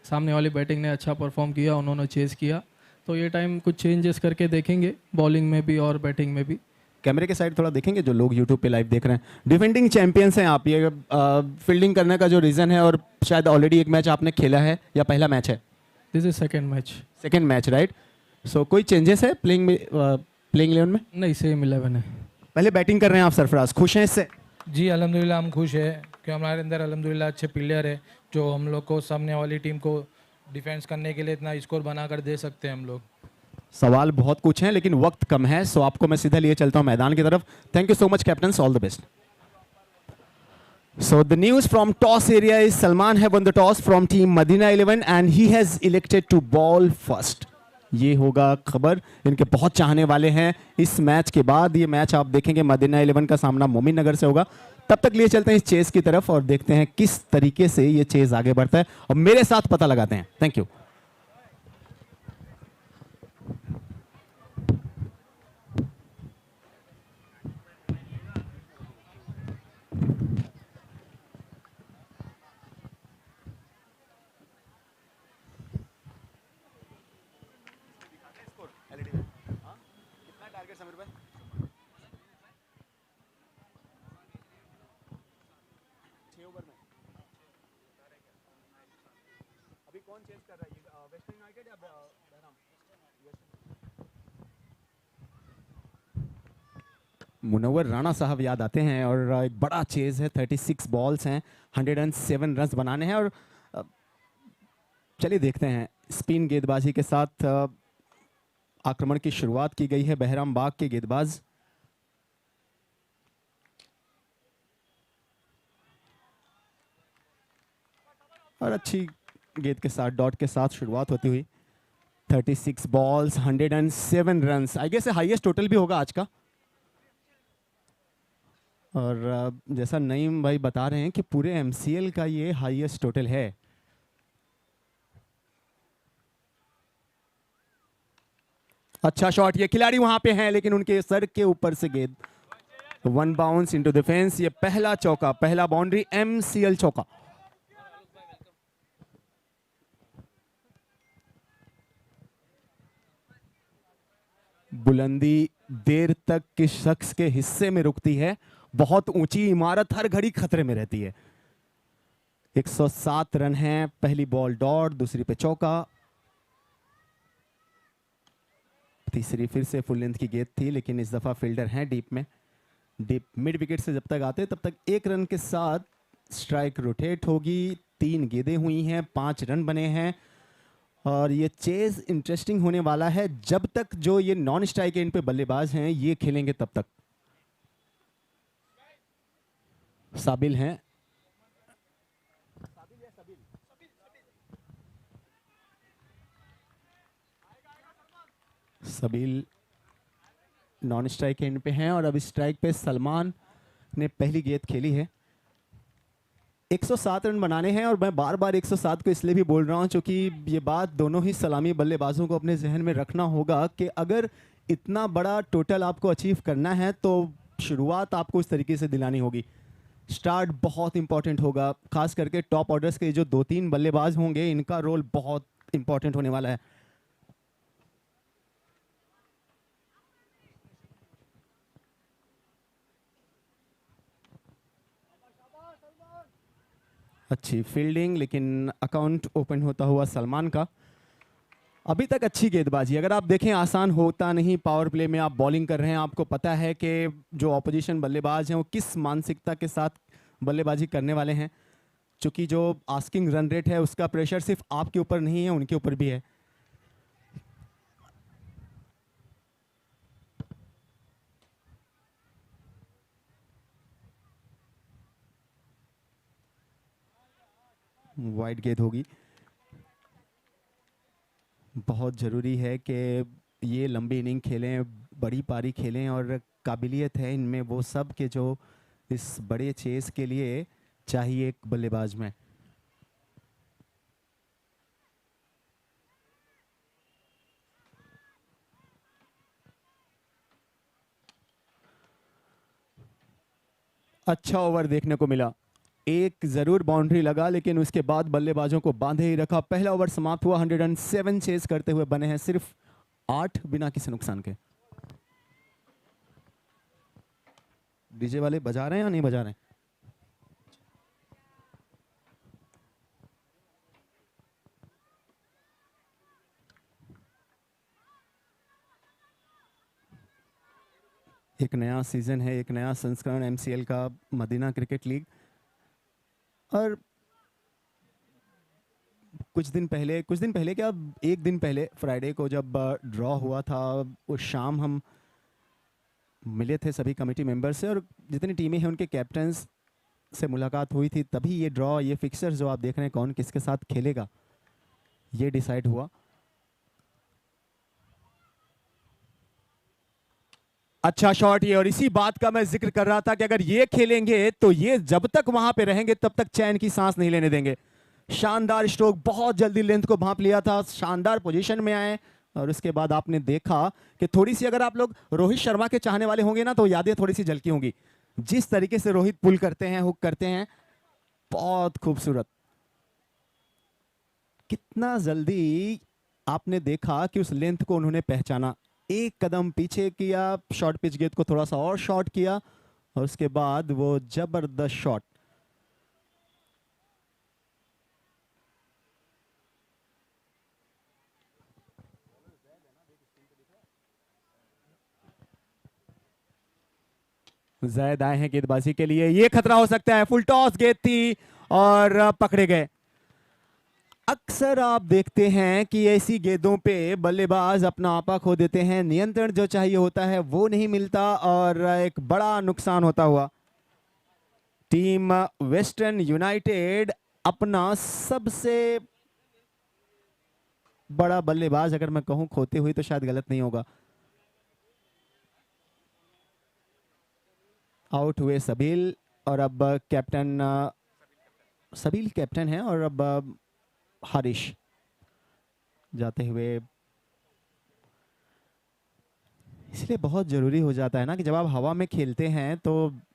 सामने वाली बैटिंग ने अच्छा परफॉर्म किया, उन्होंने चेस किया, तो ये टाइम कुछ चेंजेस करके देखेंगे बॉलिंग में भी और बैटिंग में भी। कैमरे के साइड थोड़ा देखेंगे जो लोग यूट्यूब पे लाइव देख रहे हैं। डिफेंडिंग चैंपियंस हैं आप, ये फील्डिंग करने का जो रीज़न है, और शायद ऑलरेडी एक मैच आपने खेला है या पहला मैच है? This is second match. Second match right. So कोई चेंजेस है प्लेइंग 11 में? नहीं, सेम 11 है। पहले बैटिंग कर रहे हैं आप सरफराज, खुश हैं इससे? जी अल्हम्दुलिल्लाह हम खुश है कि हमारे अंदर अल्हम्दुलिल्लाह अच्छे प्लेयर है जो हम लोग को सामने वाली टीम को डिफेंस करने के लिए इतना स्कोर बनाकर दे सकते हैं हम लोग। सवाल बहुत कुछ हैं लेकिन वक्त कम है, सो आपको मैं सीधा लिए चलता हूं मैदान की तरफ। Thank you so much captain, all the best. So the news from toss area is Salman have won the toss from team Madina 11 and he has elected to ball first। ये होगा खबर, इनके बहुत चाहने वाले हैं इस मैच के बाद। ये मैच आप देखेंगे मदीना 11 का सामना मोमिन नगर से होगा। तब तक लिए चलते हैं इस चेस की तरफ और देखते हैं किस तरीके से ये चेस आगे बढ़ता है और मेरे साथ पता लगाते हैं। Thank you. मुनव्वर राणा साहब याद आते हैं और एक बड़ा चेज है, 36 बॉल्स हैं, 107 रन बनाने हैं। और चलिए देखते हैं, स्पिन गेंदबाजी के साथ आक्रमण की शुरुआत की गई है बहराम बाग के गेंदबाज। और अच्छी गेंद के साथ डॉट के साथ शुरुआत होती हुई। 36 balls 107 runs, I guess highest total भी होगा आज का। और जैसा नईम भाई बता रहे हैं कि पूरे एमसीएल का ये हाईएस्ट टोटल है। अच्छा शॉट, ये खिलाड़ी वहां पे हैं लेकिन उनके सर के ऊपर से गेंद वन बाउंस इनटू डिफेंस। ये पहला चौका, पहला बाउंड्री, एमसीएल चौका। बुलंदी देर तक किस शख्स के हिस्से में रुकती है, बहुत ऊंची इमारत हर घड़ी खतरे में रहती है। 107 रन हैं, पहली बॉल डॉट, दूसरी पे चौका, तीसरी फिर से फुल लेंथ की गेंद थी लेकिन इस दफा फील्डर हैं डीप में। डीप मिड विकेट से जब तक आते तब तक 1 रन के साथ स्ट्राइक रोटेट होगी। 3 गेंदें हुई हैं, 5 रन बने हैं और ये चेज इंटरेस्टिंग होने वाला है जब तक जो ये नॉन स्ट्राइक एंड पे बल्लेबाज हैं ये खेलेंगे तब तक। साबिल हैं, सबील नॉन स्ट्राइक एंड पे हैं और अब स्ट्राइक पे सलमान ने पहली गेंद खेली है। 107 रन बनाने हैं और मैं बार बार 107 को इसलिए भी बोल रहा हूं क्योंकि ये बात दोनों ही सलामी बल्लेबाजों को अपने जहन में रखना होगा कि अगर इतना बड़ा टोटल आपको अचीव करना है तो शुरुआत आपको इस तरीके से दिलानी होगी। स्टार्ट बहुत इंपॉर्टेंट होगा, खास करके टॉप ऑर्डर्स के जो 2-3 बल्लेबाज होंगे इनका रोल बहुत इंपॉर्टेंट होने वाला है। अच्छी फील्डिंग, लेकिन अकाउंट ओपन होता हुआ सलमान का। अभी तक अच्छी गेंदबाजी, अगर आप देखें आसान होता नहीं। पावर प्ले में आप बॉलिंग कर रहे हैं, आपको पता है कि जो ऑपोजिशन बल्लेबाज हैं वो किस मानसिकता के साथ बल्लेबाजी करने वाले हैं, क्योंकि जो आस्किंग रन रेट है उसका प्रेशर सिर्फ आपके ऊपर नहीं है, उनके ऊपर भी है। वाइड गेंद होगी। बहुत ज़रूरी है कि ये लंबी इनिंग खेलें, बड़ी पारी खेलें और काबिलियत है इनमें वो सब के जो इस बड़े चेस के लिए चाहिए एक बल्लेबाज में। अच्छा ओवर देखने को मिला, एक जरूर बाउंड्री लगा लेकिन उसके बाद बल्लेबाजों को बांधे ही रखा। पहला ओवर समाप्त हुआ, 107 चेस करते हुए बने हैं सिर्फ 8 बिना किसी नुकसान के। डीजे वाले बजा रहे हैं या नहीं बजा रहे हैं? एक नया सीजन है, एक नया संस्करण एमसीएल का, मदीना क्रिकेट लीग। और कुछ दिन पहले क्या, एक दिन पहले फ्राइडे को जब ड्रॉ हुआ था उस शाम हम मिले थे सभी कमेटी मेंबर से और जितनी टीमें हैं उनके कैप्टन्स से मुलाकात हुई थी। तभी ये ड्रॉ, ये फिक्सर्स जो आप देख रहे हैं कौन किसके साथ खेलेगा ये डिसाइड हुआ। अच्छा शॉट ये, और इसी बात का मैं जिक्र कर रहा था कि अगर ये खेलेंगे तो ये जब तक वहां पे रहेंगे तब तक चैन की सांस नहीं लेने देंगे। शानदार स्ट्रोक, बहुत जल्दी लेंथ को भांप लिया था, शानदार पोजीशन में आए और उसके बाद आपने देखा कि थोड़ी सी, अगर आप लोग रोहित शर्मा के चाहने वाले होंगे ना तो यादें थोड़ी सी झलकी होंगी। जिस तरीके से रोहित पुल करते हैं, हुक करते हैं, बहुत खूबसूरत। कितना जल्दी आपने देखा कि उस लेंथ को उन्होंने पहचाना। एक कदम पीछे किया, शॉर्ट पिच गेंद को थोड़ा सा और शॉर्ट किया और उसके बाद वो जबरदस्त शॉट। ज़ैद आए हैं गेंदबाजी के लिए, ये खतरा हो सकता है। फुल टॉस गेंद थी और पकड़े गए। अक्सर आप देखते हैं कि ऐसी गेंदों पे बल्लेबाज अपना आपा खो देते हैं, नियंत्रण जो चाहिए होता है वो नहीं मिलता और एक बड़ा नुकसान होता हुआ। टीम वेस्टर्न यूनाइटेड अपना सबसे बड़ा बल्लेबाज, अगर मैं कहूं खोते हुए तो शायद गलत नहीं होगा, आउट हुए सबील। और अब कैप्टन, सबील कैप्टन है और अब हारिश जाते हुए। इसलिए बहुत ज़रूरी हो जाता है ना कि जब आप हवा में खेलते हैं तो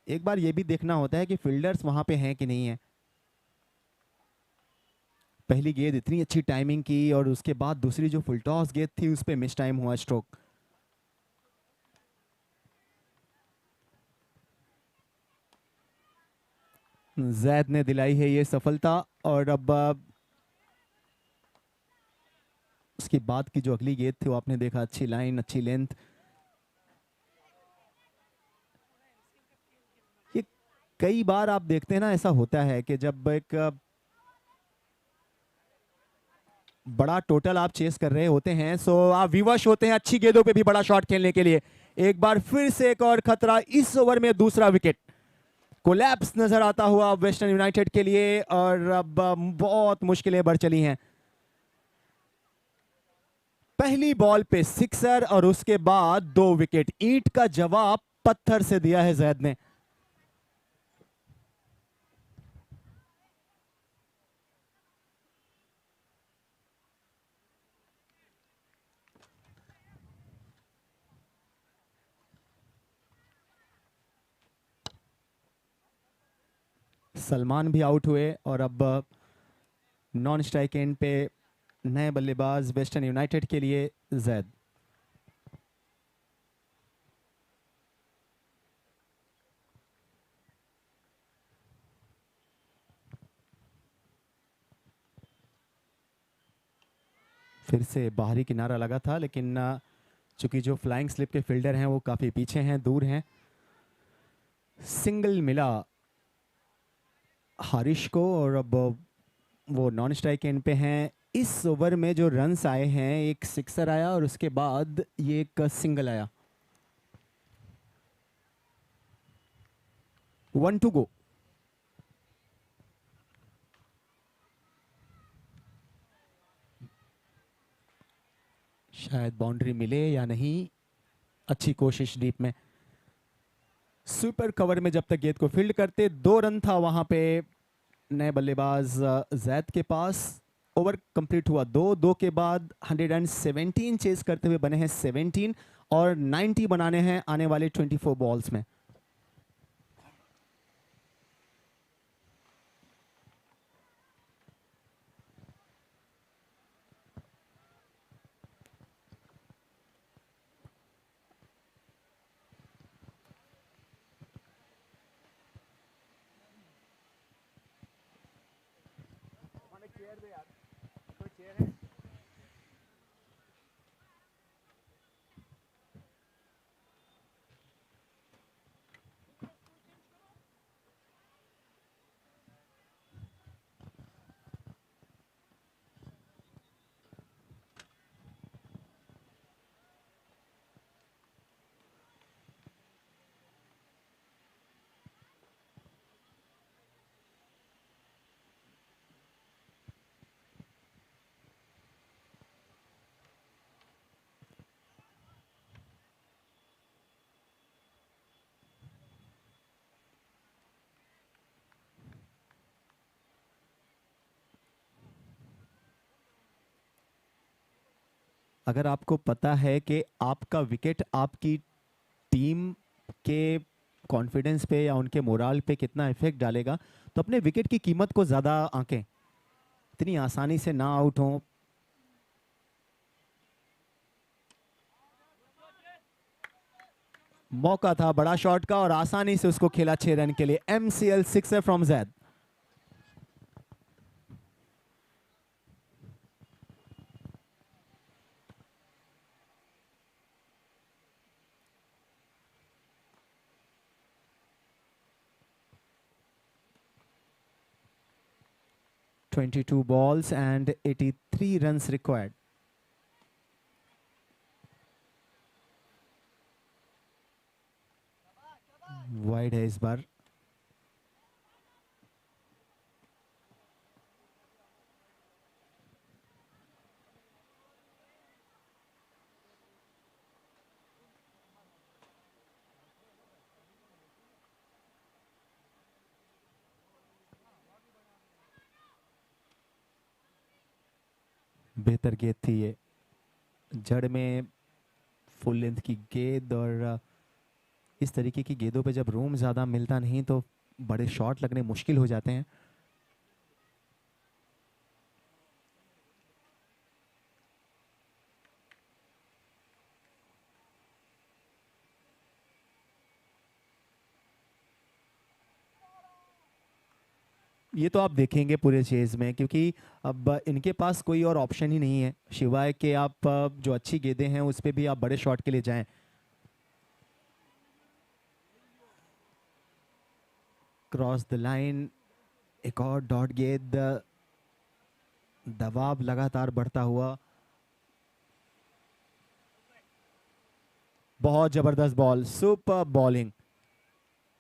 एक बार ये भी देखना होता है कि फील्डर्स वहां पे हैं कि नहीं है। पहली गेंद इतनी अच्छी टाइमिंग की और उसके बाद दूसरी जो फुल टॉस गेंद थी उस पर मिस टाइम हुआ स्ट्रोक। जैद ने दिलाई है ये सफलता और अब उसके बाद की जो अगली गेंद थी वो आपने देखा, अच्छी लाइन, अच्छी लेंथ। कई बार आप देखते हैं ना, ऐसा होता है कि जब एक बड़ा टोटल आप चेस कर रहे होते हैं, सो आप विवश होते हैं अच्छी गेंदों पे भी बड़ा शॉट खेलने के लिए। एक बार फिर से एक और खतरा, इस ओवर में दूसरा विकेट कोलैप्स नजर आता हुआ वेस्टर्न यूनाइटेड के लिए, और अब बहुत मुश्किलें बढ़ चली हैं। पहली बॉल पे सिक्सर और उसके बाद 2 विकेट। ईंट का जवाब पत्थर से दिया है जैद ने। सलमान भी आउट हुए और अब नॉन स्ट्राइक एंड पे नए बल्लेबाज वेस्टर्न यूनाइटेड के लिए जैद। फिर से बाहरी किनारा लगा था, लेकिन चूंकि जो फ्लाइंग स्लिप के फील्डर हैं वो काफी पीछे हैं, दूर हैं। सिंगल मिला हारिश को और अब वो नॉन स्ट्राइक एंड पे हैं। इस ओवर में जो रन्स आए हैं, एक सिक्सर आया और उसके बाद ये एक सिंगल आया। 1 टू गो। शायद बाउंड्री मिले या नहीं, अच्छी कोशिश डीप में। सुपर कवर में जब तक गेंद को फील्ड करते, 2 रन था वहां पे नए बल्लेबाज जैद के पास। ओवर कंप्लीट हुआ 2 के बाद 117 चेस करते हुए बने हैं 17 और 90 बनाने हैं आने वाले 24 बॉल्स में। अगर आपको पता है कि आपका विकेट आपकी टीम के कॉन्फिडेंस पे या उनके मोराल पे कितना इफेक्ट डालेगा, तो अपने विकेट की कीमत को ज़्यादा आंकें। इतनी आसानी से ना आउट हो। मौका था बड़ा शॉट का और आसानी से उसको खेला 6 रन के लिए। MCL sixer from Zaid. "22 balls and 83 runs required." Wide है इस बार। बेहतर गेंद थी ये, जड़ में फुल लेंथ की गेंद, और इस तरीके की गेंदों पे जब रूम ज़्यादा मिलता नहीं तो बड़े शॉट लगने मुश्किल हो जाते हैं। ये तो आप देखेंगे पूरे चेज में, क्योंकि अब इनके पास कोई और ऑप्शन ही नहीं है सिवाय कि आप जो अच्छी गेंदें हैं उस पे भी आप बड़े शॉट के लिए जाएं। Cross the line. एक और डॉट गेंद, दबाव लगातार बढ़ता हुआ। बहुत जबरदस्त बॉल, सुपर बॉलिंग।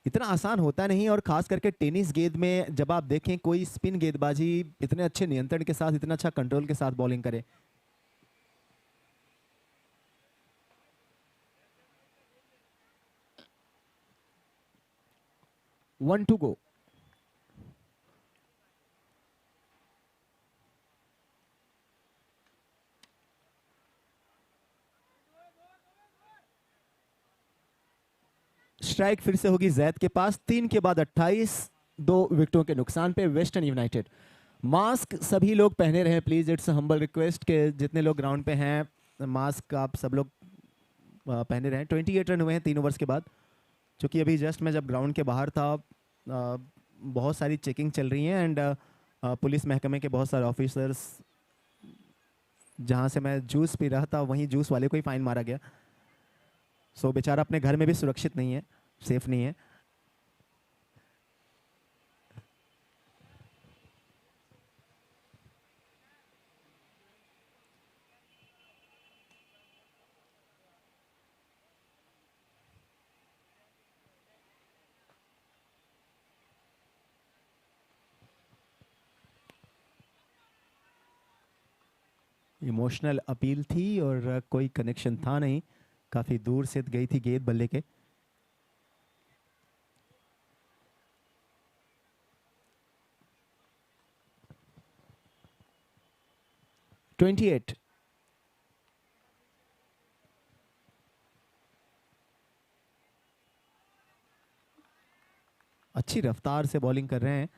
इतना आसान होता नहीं, और खास करके टेनिस गेंद में जब आप देखें कोई स्पिन गेंदबाजी इतने अच्छे नियंत्रण के साथ, इतना अच्छा कंट्रोल के साथ बॉलिंग करे। One to go. स्ट्राइक फिर से होगी जैद के पास। 3 के बाद 28, 2 विकेटों के नुकसान पे वेस्टर्न यूनाइटेड। मास्क सभी लोग पहने रहे प्लीज, इट्स हम्बल रिक्वेस्ट के जितने लोग ग्राउंड पे हैं मास्क आप सब लोग पहने रहे। 28 रन हुए हैं 3 ओवर्स के बाद। क्योंकि अभी जस्ट मैं जब ग्राउंड के बाहर था, बहुत सारी चेकिंग चल रही है, एंड पुलिस महकमे के बहुत सारे ऑफिसर्स, जहाँ से मैं जूस पी रहा था वहीं जूस वाले को ही फाइन मारा गया। सो बेचारा अपने घर में भी सुरक्षित नहीं है, सेफ नहीं है। इमोशनल अपील थी और कोई कनेक्शन था नहीं, काफी दूर से गई थी गेंद बल्ले के। Twenty eight. अच्छी रफ्तार से बॉलिंग कर रहे हैं।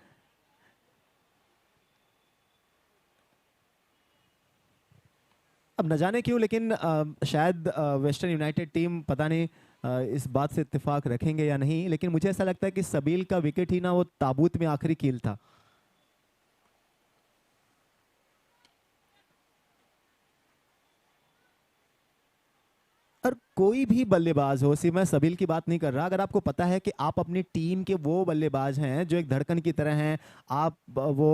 अब न जाने क्यों, लेकिन शायद वेस्टर्न यूनाइटेड टीम पता नहीं इस बात से इत्तेफाक रखेंगे या नहीं, लेकिन मुझे ऐसा लगता है कि सबील का विकेट ही ना वो ताबूत में आखिरी कील था। और कोई भी बल्लेबाज हो, सिर्फ मैं सबील की बात नहीं कर रहा, अगर आपको पता है कि आप अपनी टीम के वो बल्लेबाज हैं जो एक धड़कन की तरह हैं, आप वो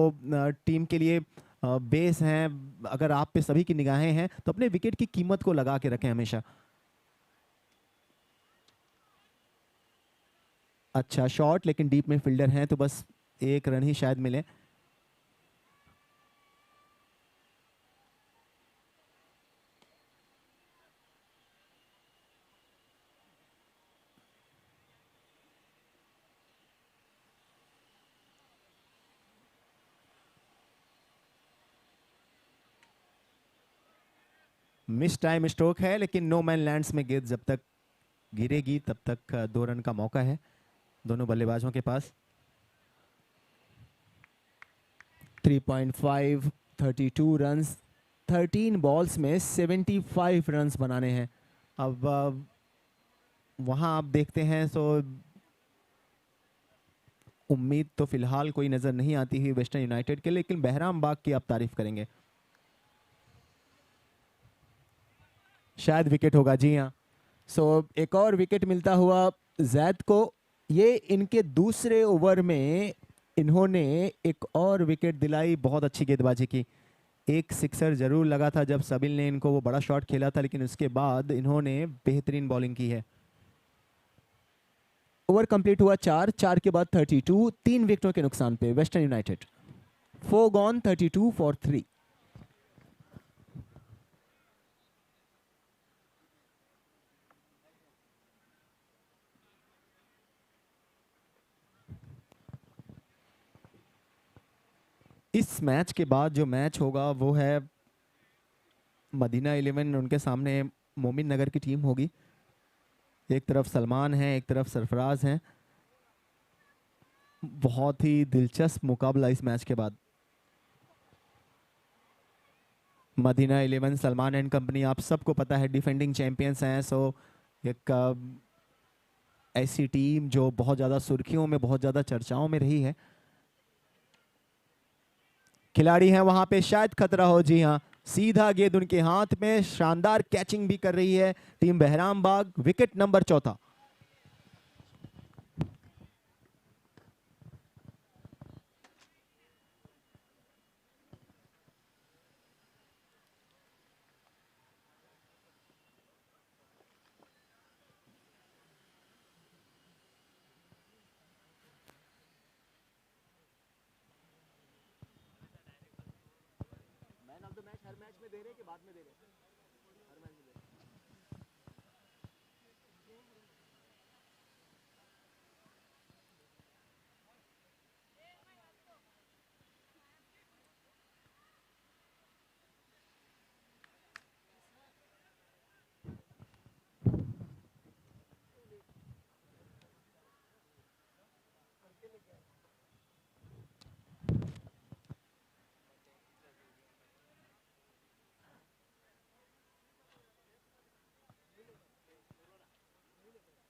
टीम के लिए बेस हैं, अगर आप पे सभी की निगाहें हैं, तो अपने विकेट की कीमत को लगा के रखें हमेशा। अच्छा शॉट, लेकिन डीप में फील्डर हैं तो बस 1 रन ही शायद मिले। मिस टाइम स्ट्रोक है, लेकिन नो मैन लैंड्स में गेंद जब तक गिरेगी तब तक 2 रन का मौका है दोनों बल्लेबाजों के पास। 3.5, 32 रन्स, 13 बॉल्स में 75 रन्स बनाने हैं। अब वहां आप देखते हैं तो उम्मीद तो फिलहाल कोई नजर नहीं आती हुई वेस्टर्न यूनाइटेड के, लेकिन बहराम बाग की आप तारीफ करेंगे। शायद विकेट होगा, जी हाँ। सो एक और विकेट मिलता हुआ जैद को। ये इनके दूसरे ओवर में इन्होंने एक और विकेट दिलाई, बहुत अच्छी गेंदबाजी की। एक सिक्सर जरूर लगा था जब सबील ने इनको वो बड़ा शॉट खेला था, लेकिन उसके बाद इन्होंने बेहतरीन बॉलिंग की है। ओवर कंप्लीट हुआ 4 के बाद 32, 3 विकेटों के नुकसान पे वेस्टर्न यूनाइटेड। 4 gone, 32 for 3। इस मैच के बाद जो मैच होगा वो है मदीना 11, उनके सामने मोमिन नगर की टीम होगी। एक तरफ सलमान है, एक तरफ सरफराज हैं। बहुत ही दिलचस्प मुकाबला इस मैच के बाद। मदीना 11, सलमान एंड कंपनी, आप सबको पता है डिफेंडिंग चैंपियंस हैं। सो एक ऐसी टीम जो बहुत ज़्यादा सुर्खियों में, बहुत ज़्यादा चर्चाओं में रही है। खिलाड़ी हैं वहां पे, शायद खतरा हो, जी हाँ, सीधा गेंद उनके हाथ में, शानदार कैचिंग भी कर रही है team Bahram Bagh. Wicket number 4।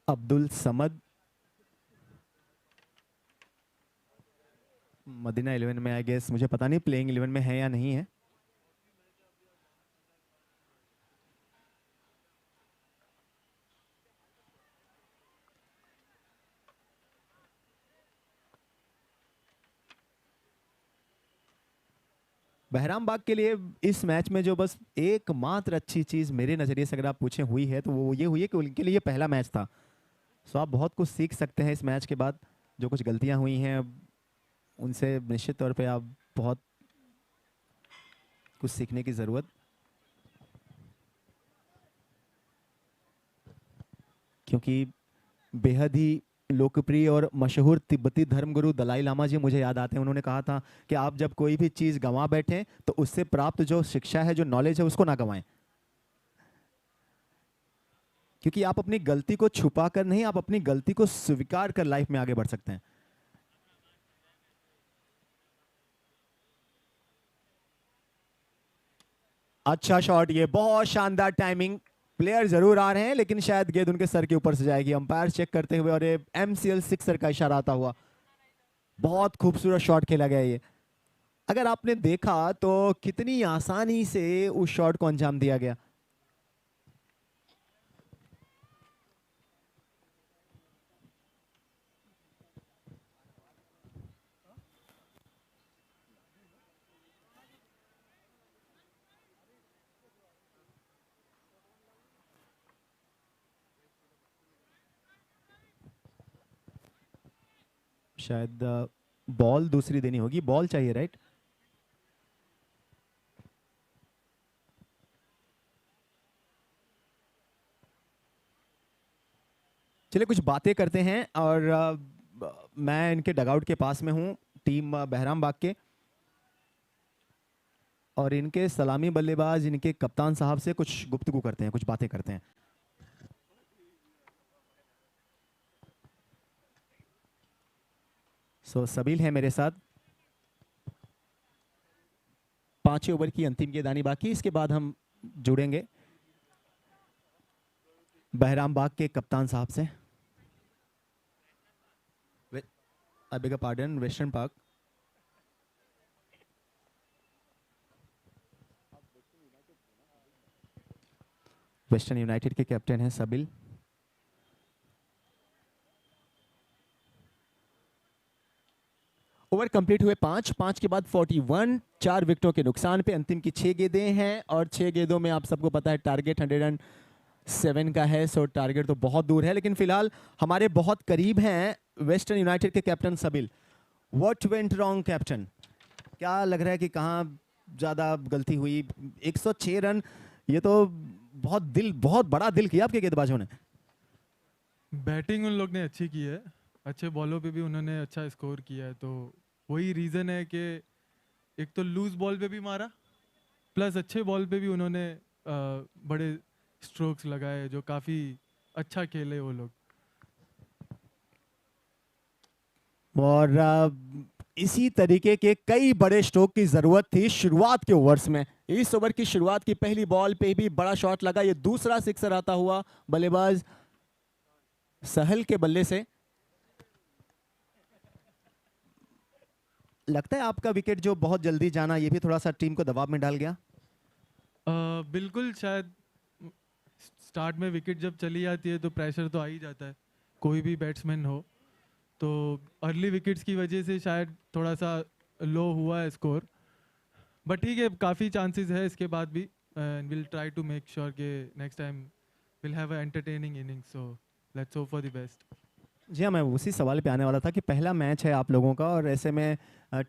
Abdul Samad Madina 11 में, आई गेस, मुझे पता नहीं प्लेइंग 11 में है या नहीं है। बहराम बाग के लिए इस मैच में जो बस एकमात्र अच्छी चीज मेरे नजरिए से अगर आप पूछें हुई है तो वो ये हुई है कि उनके लिए ये पहला मैच था। सो आप बहुत कुछ सीख सकते हैं इस मैच के बाद। जो कुछ गलतियां हुई हैं उनसे निश्चित तौर पे आप बहुत कुछ सीखने की जरूरत, क्योंकि बेहद ही लोकप्रिय और मशहूर तिब्बती धर्मगुरु दलाई लामा जी मुझे याद आते हैं। उन्होंने कहा था कि आप जब कोई भी चीज गंवा बैठे तो उससे प्राप्त जो शिक्षा है, जो नॉलेज है, उसको ना गंवाएं, क्योंकि आप अपनी गलती को छुपा कर नहीं, आप अपनी गलती को स्वीकार कर लाइफ में आगे बढ़ सकते हैं। अच्छा शॉट, ये बहुत शानदार टाइमिंग। प्लेयर जरूर आ रहे हैं लेकिन शायद गेंद उनके सर के ऊपर से जाएगी। अंपायर चेक करते हुए और ये MCL सिक्सर का इशारा आता हुआ। बहुत खूबसूरत शॉट खेला गया ये। अगर आपने देखा तो कितनी आसानी से उस शॉट को अंजाम दिया गया। शायद बॉल दूसरी देनी होगी, बॉल चाहिए, राइट? चलिए कुछ बातें करते हैं। और मैं इनके डगआउट के पास में हूं, टीम बहराम बाग के, और इनके सलामी बल्लेबाज, इनके कप्तान साहब से कुछ गुफ्तगू करते हैं, कुछ बातें करते हैं। सो सबील है मेरे साथ। 5 ओवर की अंतिम गेंदबाजी बाकी, इसके बाद हम जुड़ेंगे बहराम बाग के कप्तान साहब से। I beg pardon, western park. Western United के कैप्टन हैं सबील। ओवर कंप्लीट हुए 5 के बाद 41, 4 विकेटों के नुकसान पे अंतिम की 6 गेंदें हैं, और 6 गेंदों में आप सबको पता है टारगेट 107 का है। सो टारगेट तो बहुत दूर है, लेकिन फिलहाल हमारे बहुत करीब हैं वेस्टर्न यूनाइटेड के captain Sabeel. What went wrong captain? क्या लग रहा है कि कहाँ ज्यादा गलती हुई? 106 रन, ये तो बहुत बड़ा दिल किया आपके गेंदबाजों ने। बैटिंग उन लोग ने अच्छी की है, अच्छे बॉलों पे भी उन्होंने अच्छा स्कोर किया है, तो वही रीज़न है कि एक तो लूज बॉल पे भी मारा, प्लस अच्छे बॉल पे भी उन्होंने बड़े स्ट्रोक्स लगाए, जो काफ़ी अच्छा खेले वो लोग। और इसी तरीके के कई बड़े स्ट्रोक की जरूरत थी शुरुआत के ओवर्स में। इस ओवर की शुरुआत की पहली बॉल पे भी बड़ा शॉट लगा, ये दूसरा सिक्सर आता हुआ बल्लेबाज सहल के बल्ले से। लगता है आपका विकेट जो बहुत जल्दी जाना, ये भी थोड़ा सा टीम को दबाव में डाल गया। बिल्कुल, शायद स्टार्ट में विकेट जब चली जाती है तो प्रेशर तो आ ही जाता है, कोई भी बैट्समैन हो। तो अर्ली विकेट्स की वजह से शायद थोड़ा सा लो हुआ है स्कोर, बट ठीक है, काफ़ी चांसेस है इसके बाद भी, and will try to make sure कि next time will have a entertaining innings, so let's hope for the best. जी हाँ, मैं उसी सवाल पे आने वाला था कि पहला मैच है आप लोगों का और ऐसे में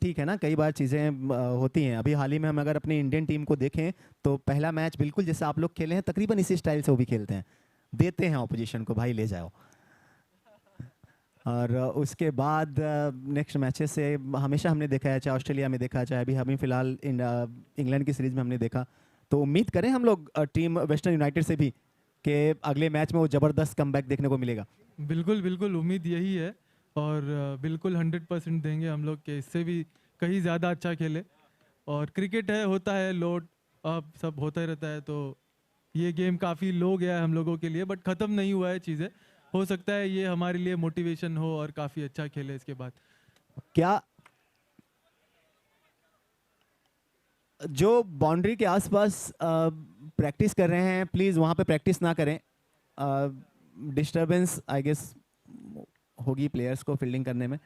ठीक है ना, कई बार चीज़ें होती हैं। अभी हाल ही में हम अगर अपनी इंडियन टीम को देखें तो पहला मैच बिल्कुल जैसे आप लोग खेले हैं तकरीबन इसी स्टाइल से वो भी खेलते हैं, देते हैं ऑपोजिशन को भाई ले जाओ। और उसके बाद नेक्स्ट मैचेस से हमेशा हमने देखा है, चाहे ऑस्ट्रेलिया में देखा, चाहे अभी हमें फिलहाल इंग्लैंड की सीरीज में हमने देखा, तो उम्मीद करें हम लोग टीम वेस्टर्न यूनाइटेड से भी कि अगले मैच में वो ज़बरदस्त कमबैक देखने को मिलेगा। बिल्कुल बिल्कुल उम्मीद यही है और बिल्कुल 100% देंगे हम लोग कि इससे भी कहीं ज़्यादा अच्छा खेले। और क्रिकेट है, होता है लोड अप सब होता ही रहता है, तो ये गेम काफ़ी लो गया है हम लोगों के लिए, बट ख़त्म नहीं हुआ है चीज़ें। हो सकता है ये हमारे लिए मोटिवेशन हो और काफ़ी अच्छा खेले इसके बाद। क्या जो बाउंड्री के आसपास प्रैक्टिस कर रहे हैं प्लीज़ वहाँ पे प्रैक्टिस ना करें, डिस्टरबेंस आई गेस होगी प्लेयर्स को फील्डिंग करने में।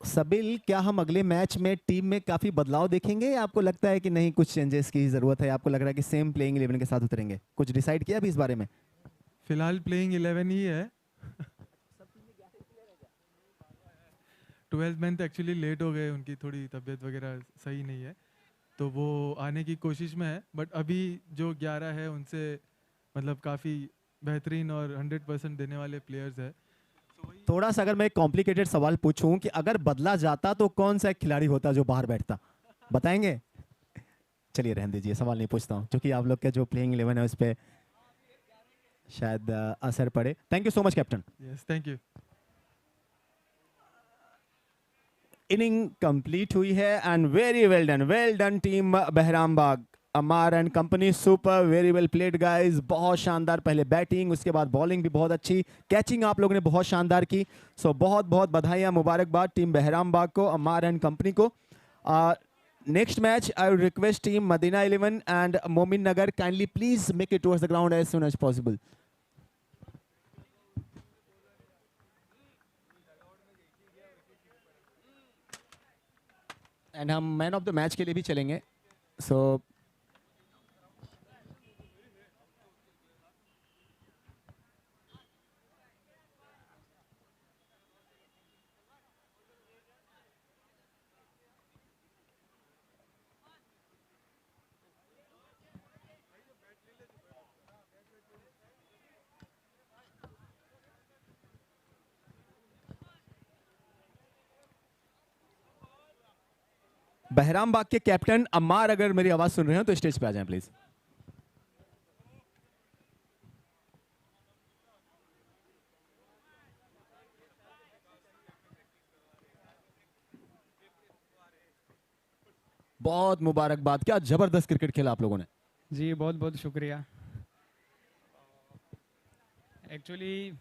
सबिल, क्या हम अगले मैच में टीम में काफ़ी बदलाव देखेंगे या आपको लगता है कि नहीं कुछ चेंजेस की ज़रूरत है, आपको लग रहा है कि सेम प्लेइंग 11 के साथ उतरेंगे? कुछ डिसाइड किया अभी इस बारे में? फिलहाल प्लेइंग 11 ही है। 12th मैन एक्चुअली लेट हो गए, उनकी थोड़ी तबीयत वगैरह सही नहीं है, तो वो आने की कोशिश में है। बट अभी जो 11 है उनसे मतलब काफ़ी बेहतरीन और 100% देने वाले प्लेयर्स है। थोड़ा सा अगर मैं एक कॉम्प्लिकेटेड सवाल पूछूं कि अगर बदला जाता तो कौन सा एक खिलाड़ी होता जो बाहर बैठता, बताएंगे? चलिए रहने दीजिए, सवाल नहीं पूछता हूं क्योंकि आप लोग का जो प्लेइंग 11 है उस पर शायद असर पड़े। Thank you so much captain. Yes, thank you. Inning complete हुई है and very well done team Bahrambagh, Amar and company, super, very well played guys. बहुत शानदार पहले बैटिंग, उसके बाद बॉलिंग भी बहुत अच्छी, कैचिंग आप लोगों ने बहुत शानदार की। सो बहुत बहुत बधाइयाँ, मुबारकबाद टीम बहरामबाग को, अमार एंड कंपनी को। Next match I would request team Madina 11 and Momin Nagar kindly please make it towards the ground as soon as possible. And हम मैन ऑफ द मैच के लिए भी चलेंगे। सो बहरामबाग के कैप्टन अम्मार अगर मेरी आवाज सुन रहे हो तो स्टेज पे आ जाएं प्लीज। बहुत मुबारकबाद, क्या जबरदस्त क्रिकेट खेला आप लोगों ने। जी बहुत बहुत शुक्रिया। एक्चुअली